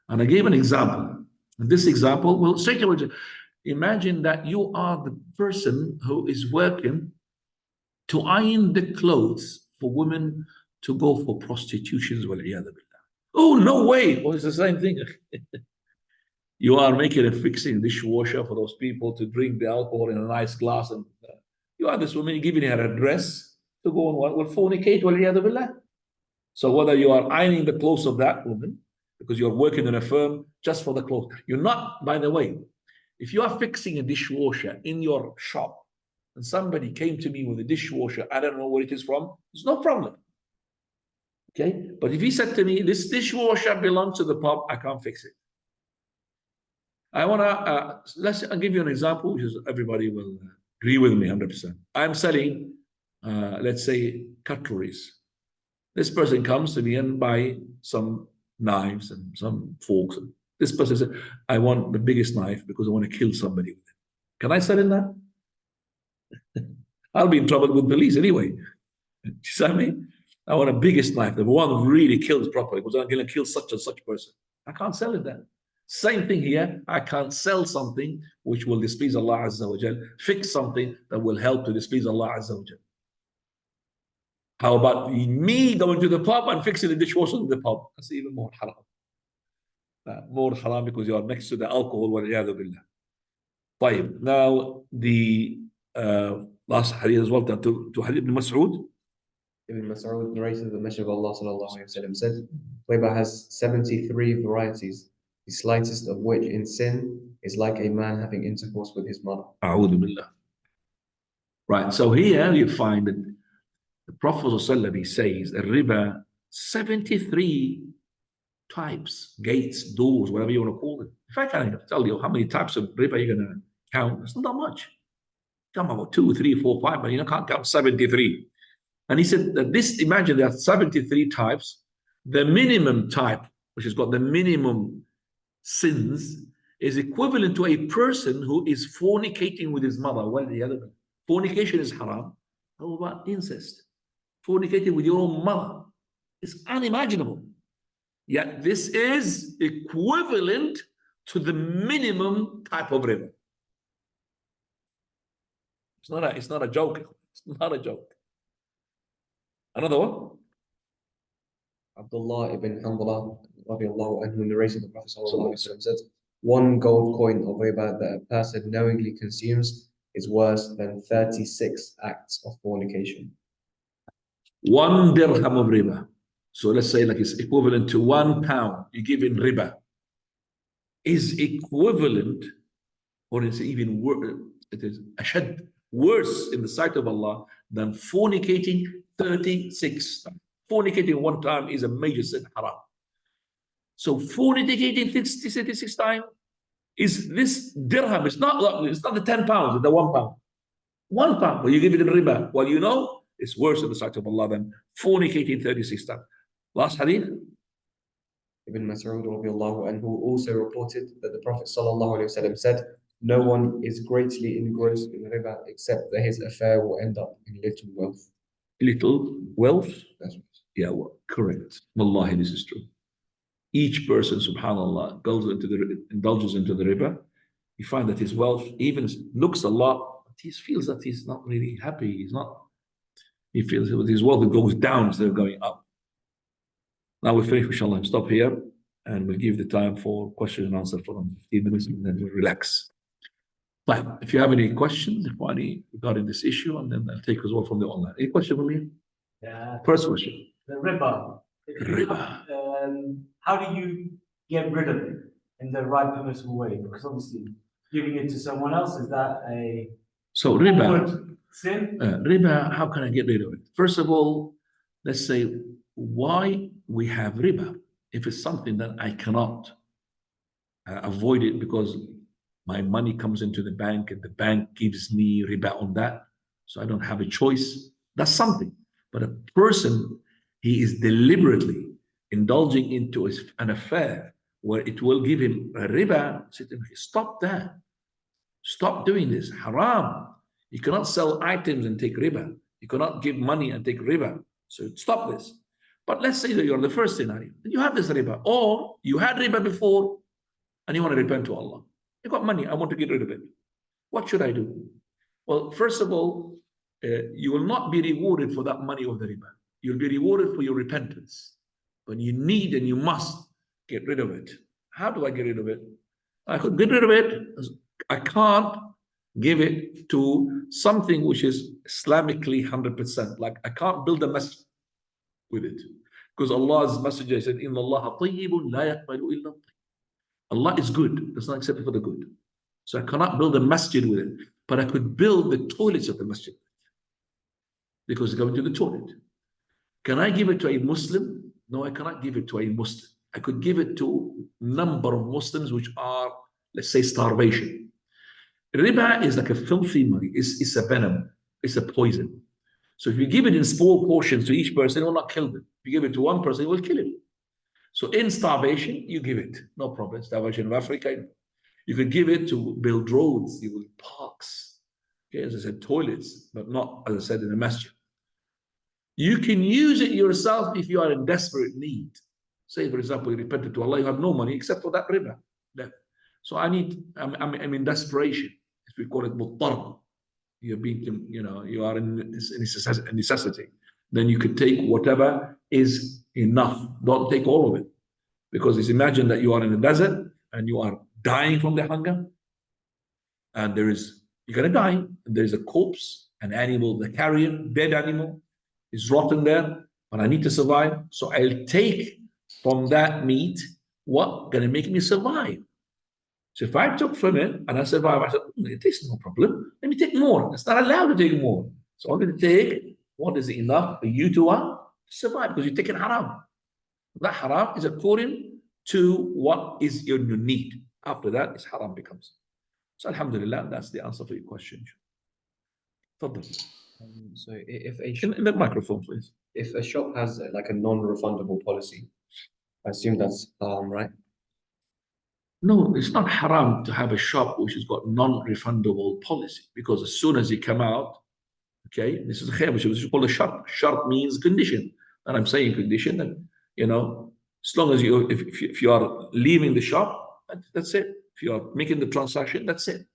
And I gave an example. And this example, well, straight away, imagine that you are the person who is working to iron the clothes for women to go for prostitutions. Oh, no way. Well, it's the same thing. You are making a fixing dishwasher for those people to drink the alcohol in a nice glass, and you are this woman giving her a dress to go and what? Well, fornicate. So whether you are ironing the clothes of that woman because you're working in a firm just for the clothes, you're not. By the way, if you are fixing a dishwasher in your shop and somebody came to me with a dishwasher, I don't know where it is from, it's no problem. Okay, but if he said to me, this dishwasher belongs to the pub, I can't fix it. I want to, I'll give you an example, which is everybody will agree with me 100%. I'm selling, let's say, cutleries. This person comes to me and buy some knives and some forks. This person said, I want the biggest knife because I want to kill somebody with it. Can I sell him that? I'll be in trouble with police anyway. You see me? I want the biggest knife, the one who really kills properly, because I'm going to kill such and such person. I can't sell it then. Same thing here. I can't sell something which will displease Allah Azza wa Jal, fix something that will help to displease Allah Azza wa Jal. How about me going to the pub and fixing the dishwasher in the pub? That's even more haram. More haram because you are next to the alcohol. وَالْعِيَاذُ بِاللَّهِ. طيب. Now the last hadith as well, to Hadith ibn Mas'ud. Ibn Mas'ud narrated that the Messenger of Allah sallallahu alaihi wasallam said, Labor has 73 varieties, the slightest of which in sin is like a man having intercourse with his mother. A'udhu billah. Right, so here you find that the Prophet ﷺ, he says, a riba, 73 types, gates, doors, whatever you want to call it. If I can tell you how many types of riba you're going to count, it's not that much. Come about 2, 3, 4, 5, but you can't count 73. And he said that this, imagine there are 73 types. The minimum type, which has got the minimum sins, is equivalent to a person who is fornicating with his mother. Well, the other fornication is haram. How about incest? Fornicating with your own mother. It's unimaginable. Yet this is equivalent to the minimum type of riba. It's not a joke. It's not a joke. Another one. Abdullah ibn Hanbala radiallahu anhu narrated the Prophet sallallahu alaihi wasallam said, one gold coin of riba that a person knowingly consumes is worse than 36 acts of fornication. 1 dirham of riba. So let's say like it's equivalent to £1 you give in riba is equivalent, or it's even worse, it is ashad, worse in the sight of Allah than fornicating 36 times. Fornicating 1 time is a major sin, haram. So fornicating 66 times is this dirham. It's not the 10 pounds, it's the 1 pound. 1 pound, but you give it in riba. Well, you know, it's worse in the sight of Allah than fornicating 36 times. Last hadith. Ibn Mas'ud radiallahu anhu also reported that the Prophet sallallahu alaihi wasallam said, "No one is greatly engrossed in riba except that his affair will end up in little wealth." Little wealth? That's right. Yeah, well, correct. Wallahi, this is true. Each person, subhanAllah, indulges into the riba. You find that his wealth even looks a lot, but he feels that he's not really happy. He feels that his wealth goes down instead of going up. Now we finish, inshallah, stop here, and we'll give the time for question and answer for 15 minutes, and then we'll relax. But if you have any questions, regarding this issue, and then I'll take as well from the online. Any question from you? Yeah. First question. The riba. Riba. How do you get rid of it in the right permissible way? Because obviously giving it to someone else, is that a So riba. forward sin? Riba, how can I get rid of it? First of all, let's say why we have riba. If it's something that I cannot avoid it because my money comes into the bank and the bank gives me riba on that, so I don't have a choice, that's something. But a person, he is deliberately indulging into an affair where it will give him a riba, stop that. Stop doing this. Haram. You cannot sell items and take riba. You cannot give money and take riba. So stop this. But let's say that you're the first scenario. You have this riba, or you had riba before and you want to repent to Allah. You got money, I want to get rid of it. What should I do? Well, first of all, you will not be rewarded for that money of the riba. You'll be rewarded for your repentance. But you need and you must get rid of it. How do I get rid of it? I could get rid of it. I can't give it to something which is Islamically 100%. Like I can't build a masjid with it. Because Allah's messenger said, "Inna Allah tayyibun la yaqbalu illa tayyib." Allah is good, does not accept it for the good. So I cannot build a masjid with it, but I could build the toilets of the masjid because it's going to the toilet. Can I give it to a Muslim? No, I cannot give it to a Muslim. I could give it to a number of Muslims which are, let's say, starvation. Riba is like a filthy money. It's a venom. It's a poison. So if you give it in small portions to each person, it will not kill them. If you give it to one person, it will kill him. So in starvation, you give it. No problem. Starvation of Africa. You could give it to build roads, you will parks. Okay, as I said, toilets, but not, as I said, in a masjid. You can use it yourself if you are in desperate need. Say, for example, you repented to Allah, you have no money except for that riba. So I'm in desperation. We call it muttar. You're being, you are in necessity. Then you could take whatever is enough. Don't take all of it. Because it's imagine that you are in a desert and you are dying from the hunger. And you're going to die. And there's a corpse, an animal, the carrion, dead animal is rotten there. But I need to survive. So I'll take from that meat what going to make me survive. So if I took from it and I survive, I said, it takes no problem. Let me take more. It's not allowed to take more. So I'm going to take what is enough for you to survive because you're taking haram. That haram is according to what is your need. After that, it's haram becomes. So alhamdulillah, that's the answer for your question. So if a in the microphone, please. If a shop has like a non-refundable policy, I assume that's haram, right? No, it's not haram to have a shop which has got non-refundable policy because as soon as you come out, okay, this is a khayr, which is called a shart. Shart means condition. And I'm saying condition that, as long as if you are leaving the shop, that's it. If you are making the transaction, that's it.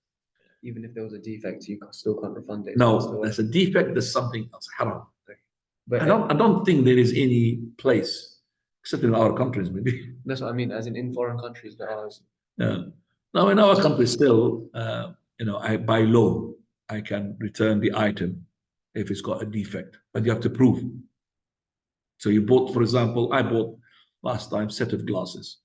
Even if there was a defect, you still can't refund it. No, that's a defect, there's something else, haram. But I don't think there is any place, except in our countries, maybe. That's what I mean, as in foreign countries, but ours. Now in our country still, by law, I can return the item if it's got a defect, but you have to prove. So you bought, for example, I bought last time set of glasses,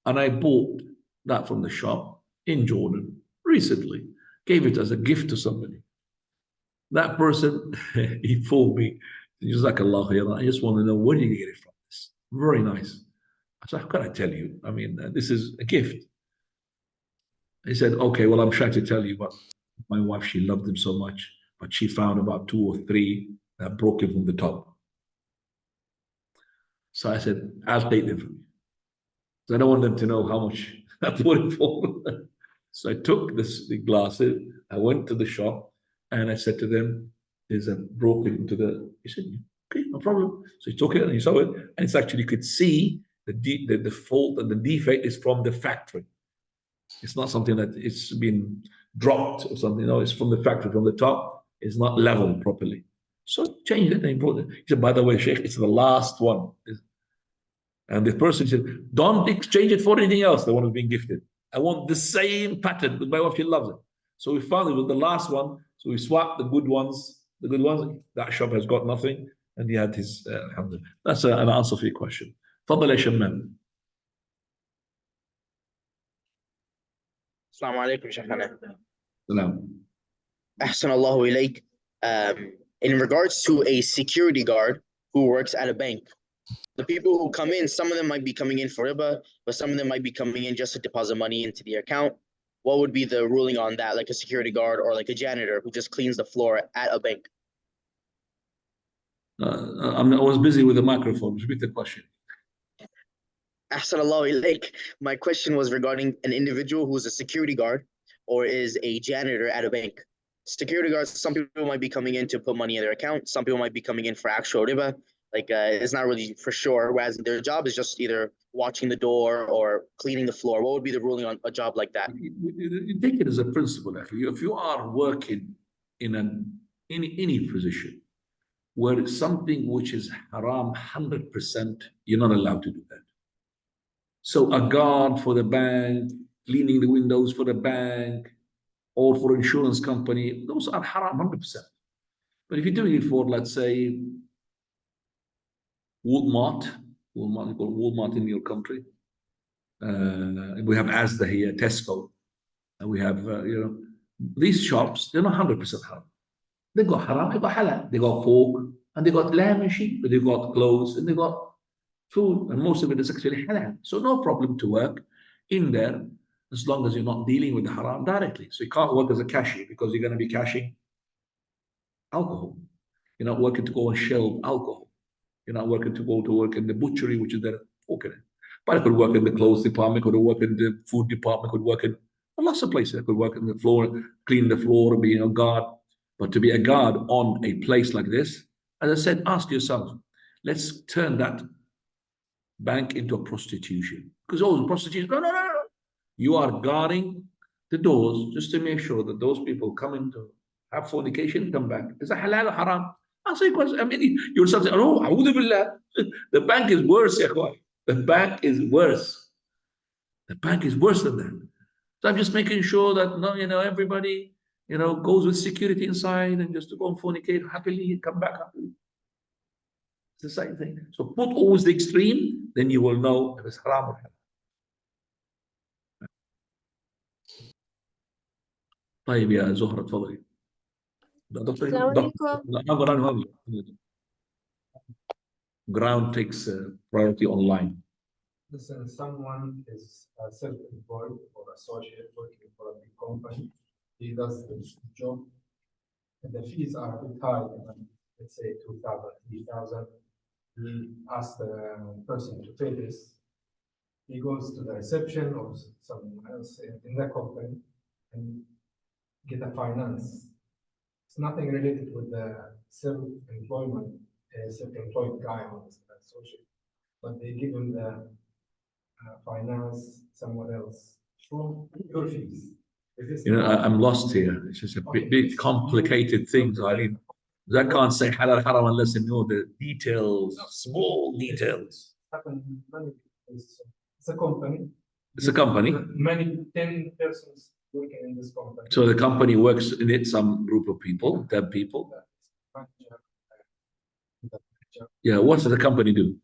and I bought that from the shop in Jordan recently, gave it as a gift to somebody. That person, he phoned me, Jazakallah khairan, I just want to know where did you get it from this? Very nice. I said, how can I tell you? I mean, this is a gift. He said, okay, well, I'm trying to tell you, but my wife, she loved him so much, but she found about 2 or 3 that broke him from the top. So I said, I'll take them from you. So I don't want them to know how much I put it for. So I took the glasses, I went to the shop, and I said to them, there's a broken into the, he said, okay, no problem. So he took it and he saw it, and it's actually, you could see the fault and the defect is from the factory. It's not something that it's been dropped or something. No, it's from the factory, from the top. It's not leveled properly. So changed it and brought it. He said, by the way, Sheikh, it's the last one. And the person said, don't exchange it for anything else, the one who's being gifted. I want the same pattern because my wife, she loves it. So we found it was the last one. So we swapped the good ones. The good ones, that shop has got nothing. And he had his, alhamdulillah. That's an answer for your question. تفضل يا شمام. السلام عليكم شيخنا. Salam. أحسن الله إليك. In regards to a security guard who works at a bank, the people who come in, some of them might be coming in for riba, but some of them might be coming in just to deposit money into the account. What would be the ruling on that, like a security guard or like a janitor who just cleans the floor at a bank? I was busy with the microphone. Repeat the question. أحسن الله إليك. My question was regarding an individual who is a security guard or is a janitor at a bank. Security guards, some people might be coming in to put money in their account. Some people might be coming in for actual riba. Like it's not really for sure. Whereas their job is just either watching the door or cleaning the floor. What would be the ruling on a job like that? You take it as a principle. If you are working in any position where it's something which is haram 100%, you're not allowed to do that. So a guard for the bank, cleaning the windows for the bank, or for insurance company, those are haram 100%. But if you're doing it for, let's say, Walmart, you call Walmart in your country. We have Asda here, Tesco, and we have, these shops, they're not 100% haram. They got haram, they got halal, they got pork, and they got lamb and sheep, but they got clothes, and they got food, and most of it is actually halal. So no problem to work in there as long as you're not dealing with the haram directly. So you can't work as a cashier because you're going to be cashing alcohol. You're not working to go and shelve alcohol. You're not working to go to work in the butchery, which is there pork in it. But I could work in the clothes department, could work in the food department, could work in lots of places. I could work in the floor, clean the floor, be a guard. But to be a guard on a place like this, as I said, ask yourself, let's turn that bank into a prostitution. Because prostitution, no. You are guarding the doors just to make sure that those people come in to have fornication, come back. Is that halal or haram? Answer your question. I mean, you're saying, oh, a'udhu billah. The bank is worse, ya khwai. The bank is worse. The bank is worse than that. So I'm just making sure that everybody, goes with security inside and just to go and fornicate happily and come back happily. It's the same thing. So put always the extreme, then you will know if it's haram or halal. طيب يا زهرة تفضلي. السلام عليكم. Ground takes priority online. Listen, someone is self-employed or associate working for a big company. He does this job, and the fees are too high. Let's say 2,000, 3,000. He asks the person to pay this. He goes to the reception or someone else in the company and get a finance. It's nothing related with the self-employed guy or associate, but they give him the finance someone else from your fees. I'm lost here. It's just a bit complicated things. I mean, I can't say halal haram unless you know the details, small details. It's a company. It's a company. Many 10 persons working in this company. So the company works in it, some group of people, 10 people. Yeah, what does the company do?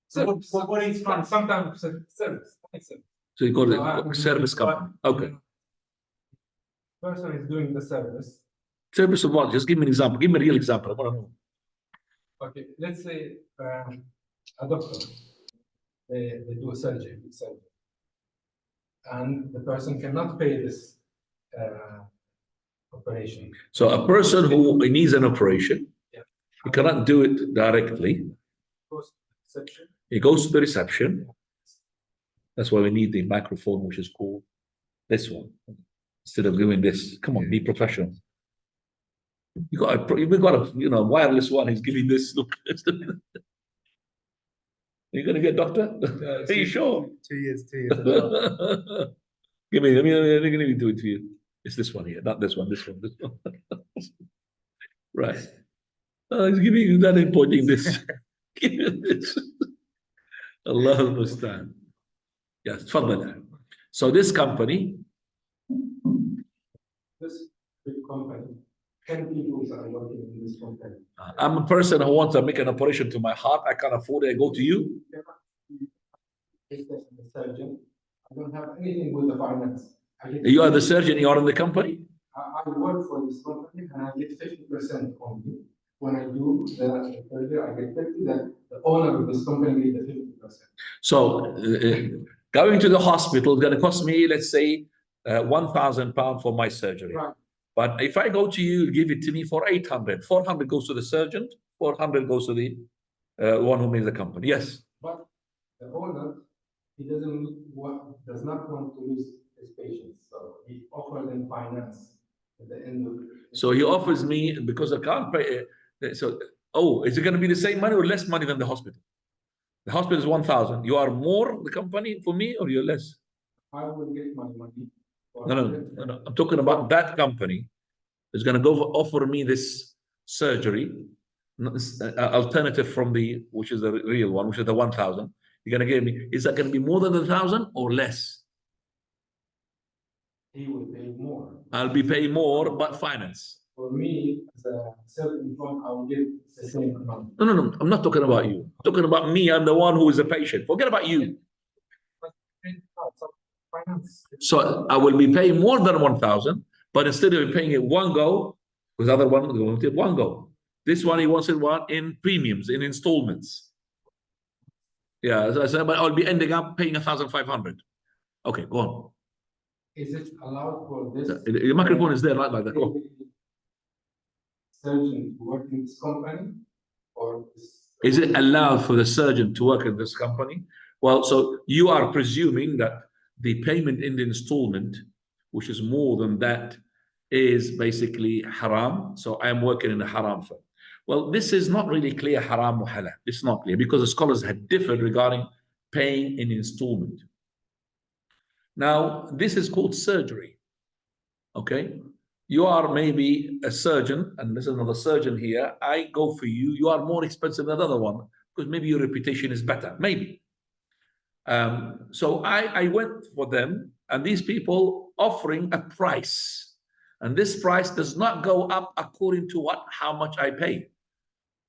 Sometimes service. So you call it a service company. Okay. Person is doing the service. Service of what? Just give me an example. Give me a real example. I want to know. Okay, let's say a doctor. They do a surgery. And the person cannot pay this operation. So a person who needs an operation, Yeah. he cannot do it directly. Goes to reception. He goes to the reception. That's why we need the microphone, which is called this one, instead of doing this. Come on, be professional. We got a wireless one. He's giving this. Look, you're gonna be a doctor? Are you sure? 2 years. Give me. Let me do it for you. It's this one here, not this one. This one. Right. He's giving you that and pointing this. Give you this. Allah al-Mustan. Yes, tfaddal. So this company, This big company, 10 people are working in this company. I'm a person who wants to make an operation to my heart. I can't afford it. I go to you. The surgeon. I don't have anything with the finance. You are the surgeon. You are in the company. I work for this company and I get 50% only. When I do the surgery, I get 50. The owner of this company gets the 50%. So going to the hospital is going to cost me, let's say, £1,000 for my surgery. Right. But if I go to you, give it to me for 800. 400 goes to the surgeon. 400 goes to the one who made the company. Yes. But the owner, he does not want to lose his patients, so he offers them finance at the end of. So he offers me because I can't pay. Is it going to be the same money or less money than the hospital? The hospital is 1,000. You are more the company for me, or you're less? I will get my money. No. I'm talking about that company is going to go offer me this surgery, alternative from which is the real one, which is the 1,000. You're going to give me. Is that going to be more than 1,000 or less? He will pay more. I'll be paying more, but finance. For me, as a self-employed, I will get the same amount. No. I'm not talking about you. I'm talking about me. I'm the one who is a patient. Forget about you. So I will be paying more than 1,000, but instead of paying it one go, because other one will take one go. This one he wants it in premiums, in installments. Yeah, as I said, but I'll be ending up paying 1,500. Okay, go on. Is it allowed for this? The microphone is there, right like that. Go. Surgeon to work in this company, or is it allowed for the surgeon to work in this company? Well, so you are presuming that the payment in the installment, which is more than that, is basically haram. So I am working in a haram firm. Well, this is not really clear, haram or halal. It's not clear because the scholars had differed regarding paying in installment. Now, this is called surgery. Okay? You are maybe a surgeon, and this is another surgeon here. I go for you. You are more expensive than the other one because maybe your reputation is better. Maybe. So I went for them, and these people offering a price. And this price does not go up according to how much I pay.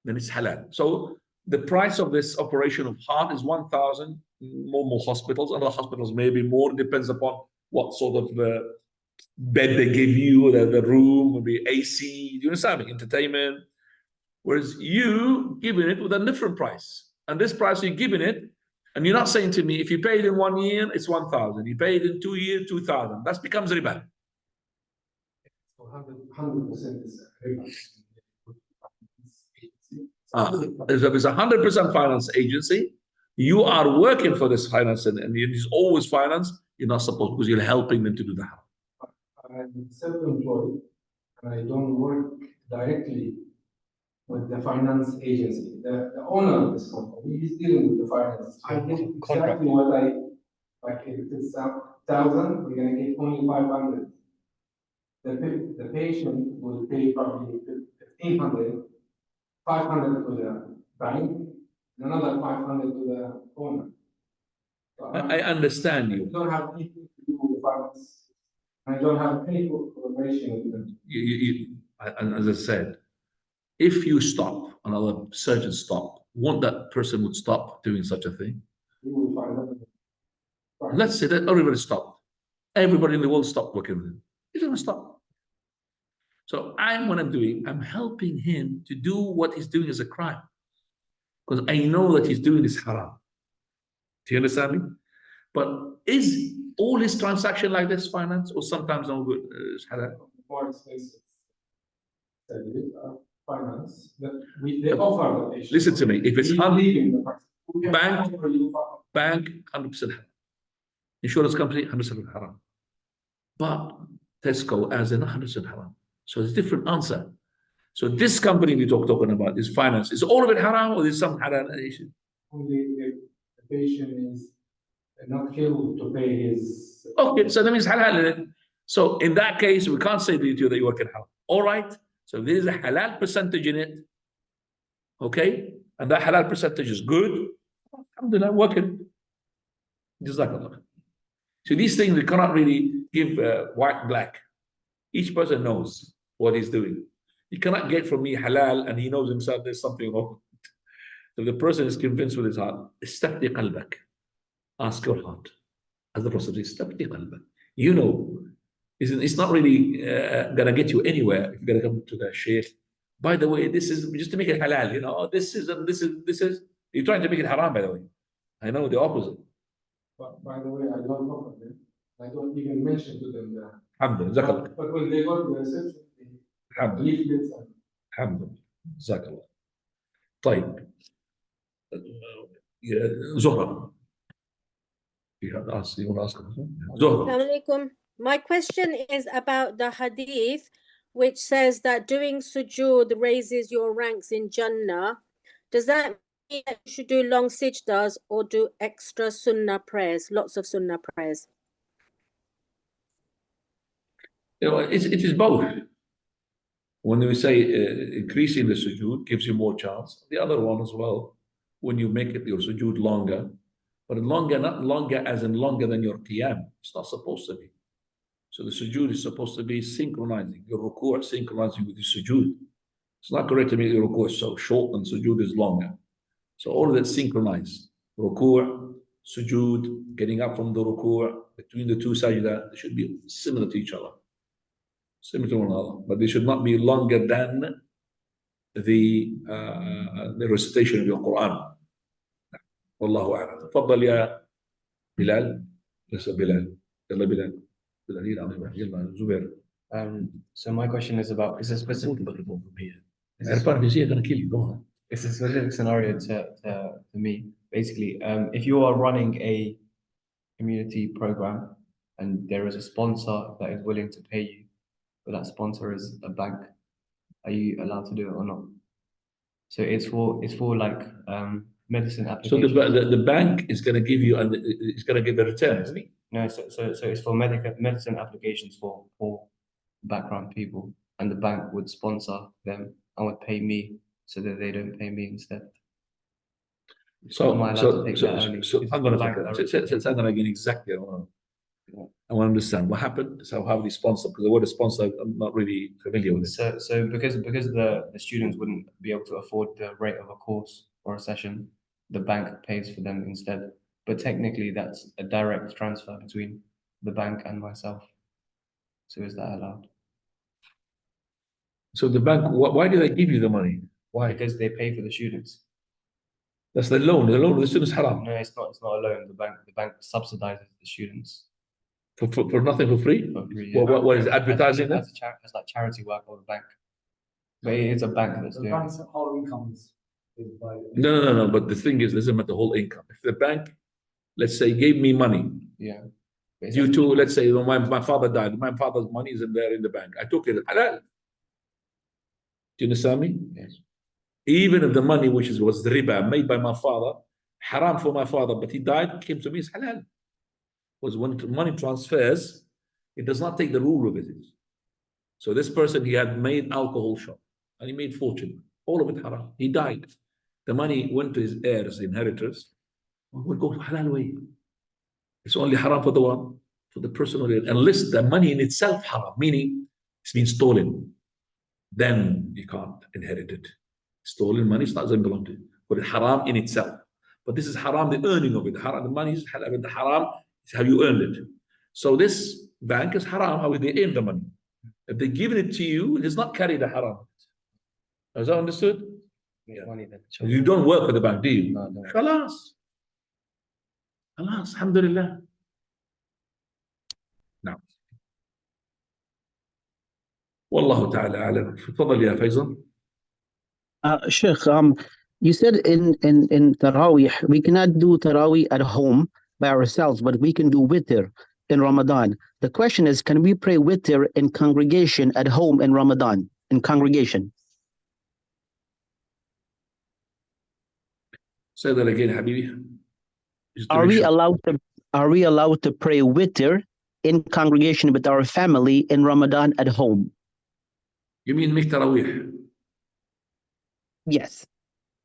Then it's halal. So the price of this operation of heart is 1,000. Normal hospitals, other hospitals maybe more. Depends upon what sort of bed they give you, the room, the AC. You understand me? Entertainment. Whereas you giving it with a different price, and this price you're giving it, and you're not saying to me if you paid in 1 year it's 1,000. You paid in 2 years 2,000. That becomes riba. 100% is riba. If it's 100% finance agency, you are working for this finance and it is always finance. You're not supposed because you're helping them to do that. I'm self-employed and I don't work directly with the finance agency. The owner of this company is dealing with the finance. I get exactly what like if it's 1,000, we're gonna get only 500. The patient will pay probably 1,500, 500 to the bank, and another 500 to the owner. So I understand you. I don't have anything to do with finance. I don't have any collaboration with them. And as I said, if you stop, another surgeon stop, won't that person would stop doing such a thing? We will find out. Let's say that everybody stopped. Everybody in the world stopped working with him. He's going to stop. So what I'm doing, I'm helping him to do what he's doing as a crime. because I know that he's doing this haram. Do you understand me? But is all his transaction like this finance, or sometimes no good? Halal? More expensive. Finance, that they offer the patient. Listen to me. If it's bank, bank, 100% haram. Insurance company, 100% haram. But Tesco as in 100% haram. So it's a different answer. So this company we talking about is finance. Is all of it haram, or is some halal? only if the patient is not able to pay his. Okay, so that means halal. So in that case, we can't say to you that you work in haram. All right. So there is a halal percentage in it. Okay, and that halal percentage is good. Alhamdulillah, working. Jazakallah. So these things we cannot really give white black. Each person knows what he's doing. You cannot get from me halal and he knows himself there's something wrong. If the person is convinced with his heart, istafti qalbak. Ask your heart. As the Prophet says, istafti qalbak. You know, it's not really gonna get you anywhere if you're gonna come to the sheikh. By the way, this is just to make it halal, you know, this is, you're trying to make it haram, by the way. I know the opposite. But by the way, I don't offer them. I don't even mention to them that. Alhamdulillah. But when they go to the reception, they leaflets and. Alhamdulillah. Jazakallah. طيب. Zuhra. You want to ask Zuhra. Assalamu alaikum. My question is about the hadith which says that doing sujood raises your ranks in Jannah. Does that mean that you should do long sajdas or do extra sunnah prayers, lots of sunnah prayers? You know, it is both. When we say increasing the sujood gives you more chance, the other one as well, when you make it your sujood longer, but longer, not longer as in longer than your qiyam. It's not supposed to be. So the sujood is supposed to be synchronizing, your ruku' synchronizing with the sujood. It's not correct to make your ruku' so short and sujood is longer. So all of that synchronized. Ruku', sujood, getting up from the ruku', between the two sajda, they should be similar to each other. Similar to one another. But they should not be longer than the recitation of your Quran. Wallahu a'lam. تفضل يا بلال. لسه بلال. يلا بلال. So my question is about, is a specific from here. Irfan, if you going to kill you, go on. It's a specific scenario to me. Basically, if you are running a community program and there is a sponsor that is willing to pay you, but that sponsor is a bank, are you allowed to do it or not? So it's for like medicine applications. So the bank is going to give you, and it's going to give a return, isn't it? No, so it's for medicine applications for background people, and the bank would sponsor them and would pay me so that they don't pay me instead. So Am I allowed to take that early? I'm going to say that again exactly. I want to understand what happened. So how they sponsor, because the word sponsor, I'm not really familiar with it. So because the students wouldn't be able to afford the rate of a course or a session, the bank pays for them instead. But technically, that's a direct transfer between the bank and myself. So is that allowed? So the bank, why do they give you the money? Why? Because they pay for the students. That's the loan. The loan of the students is haram. No, it's not. It's not a loan. The bank subsidizes the students For nothing, for free? for free. What is it, advertising? That's like charity work of the bank. But it's a bank that's The doing bank's whole income is by. No. But the thing is, this doesn't matter the whole income. If the bank, let's say, gave me money, yeah. due to, let's say, my father died, my father's money is in there in the bank. I took it. Halal. Do you understand me? Yes. Even if the money, which was the riba made by my father, haram for my father, but he died, came to me, it's halal. Because when money transfers, it does not take the rule of it. So this person, he had made alcohol shop and he made fortune. All of it haram. He died. The money went to his heirs, inheritors. Would go to halal way. It's only haram for the one, for the person who did. Unless the money in itself haram, meaning it's been stolen, then you can't inherit it. Stolen money, doesn't belong to you. But it's haram in itself. But this is haram, the earning of it. The haram, the money is halal. The haram is how you earned it. So this bank is haram, how they earn the money. If they're giving it to you, it does not carry the haram. Is that understood? make Yeah. money then. You don't work for the bank, do you? No, no. خلاص. خلاص الحمد لله. نعم. والله تعالى أعلم. تفضل يا فيصل. Sheikh, you said in Taraweeh, we cannot do Taraweeh at home by ourselves, but we can do witr in Ramadan. The question is, can we pray witr in congregation at home in Ramadan, in congregation? Say that again, Habibi. Just to Are make we sure. allowed to pray witr in congregation with our family in Ramadan at home? You mean make Taraweeh? Yes.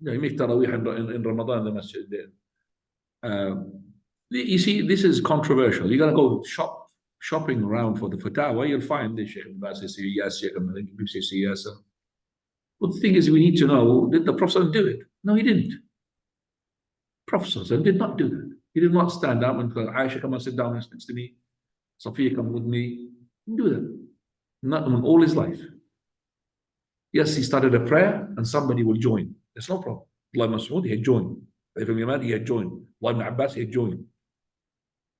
Yeah, you make Taraweeh in Ramadan in the masjid there. You see, this is controversial. You're going to go shopping around for the fatwa, you'll find the Sheikh Ibn say yes, Sheikh Ibn say yes. But the thing is, we need to know, did the Prophet do it? No, he didn't. Prophet did not do that. He did not stand up and tell Aisha, come and sit down next to me. Safiya, come with me. He didn't do that. Not in all his life. Yes, he started a prayer and somebody will join. There's no problem. Allah Mas'ud, he had joined. Ibn Yaman, he had joined. Allah ibn Abbas, he had joined.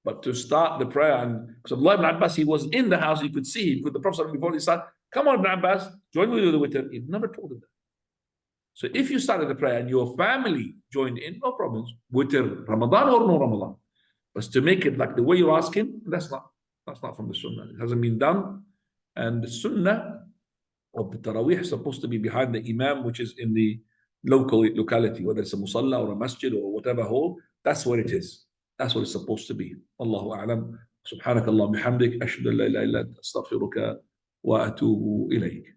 But to start the prayer, and because Allah ibn Abbas, he was in the house, you could see, because the Prophet before he started, come on, Ibn Abbas, join me with the witr. He never told him that. So if you started the prayer and your family joined in, no problems. Witr, Ramadan or no Ramadan. But to make it like the way you're asking, that's not from the Sunnah. It hasn't been done. And the Sunnah of the Taraweeh is supposed to be behind the Imam, which is in the locality, whether it's a musalla or a masjid or whatever hall. That's where it is. That's what it's supposed to be. Allahu a'lam. سبحانك اللهم وبحمدك أشهد أن لا إله إلا أنت أستغفرك وأتوب إليك.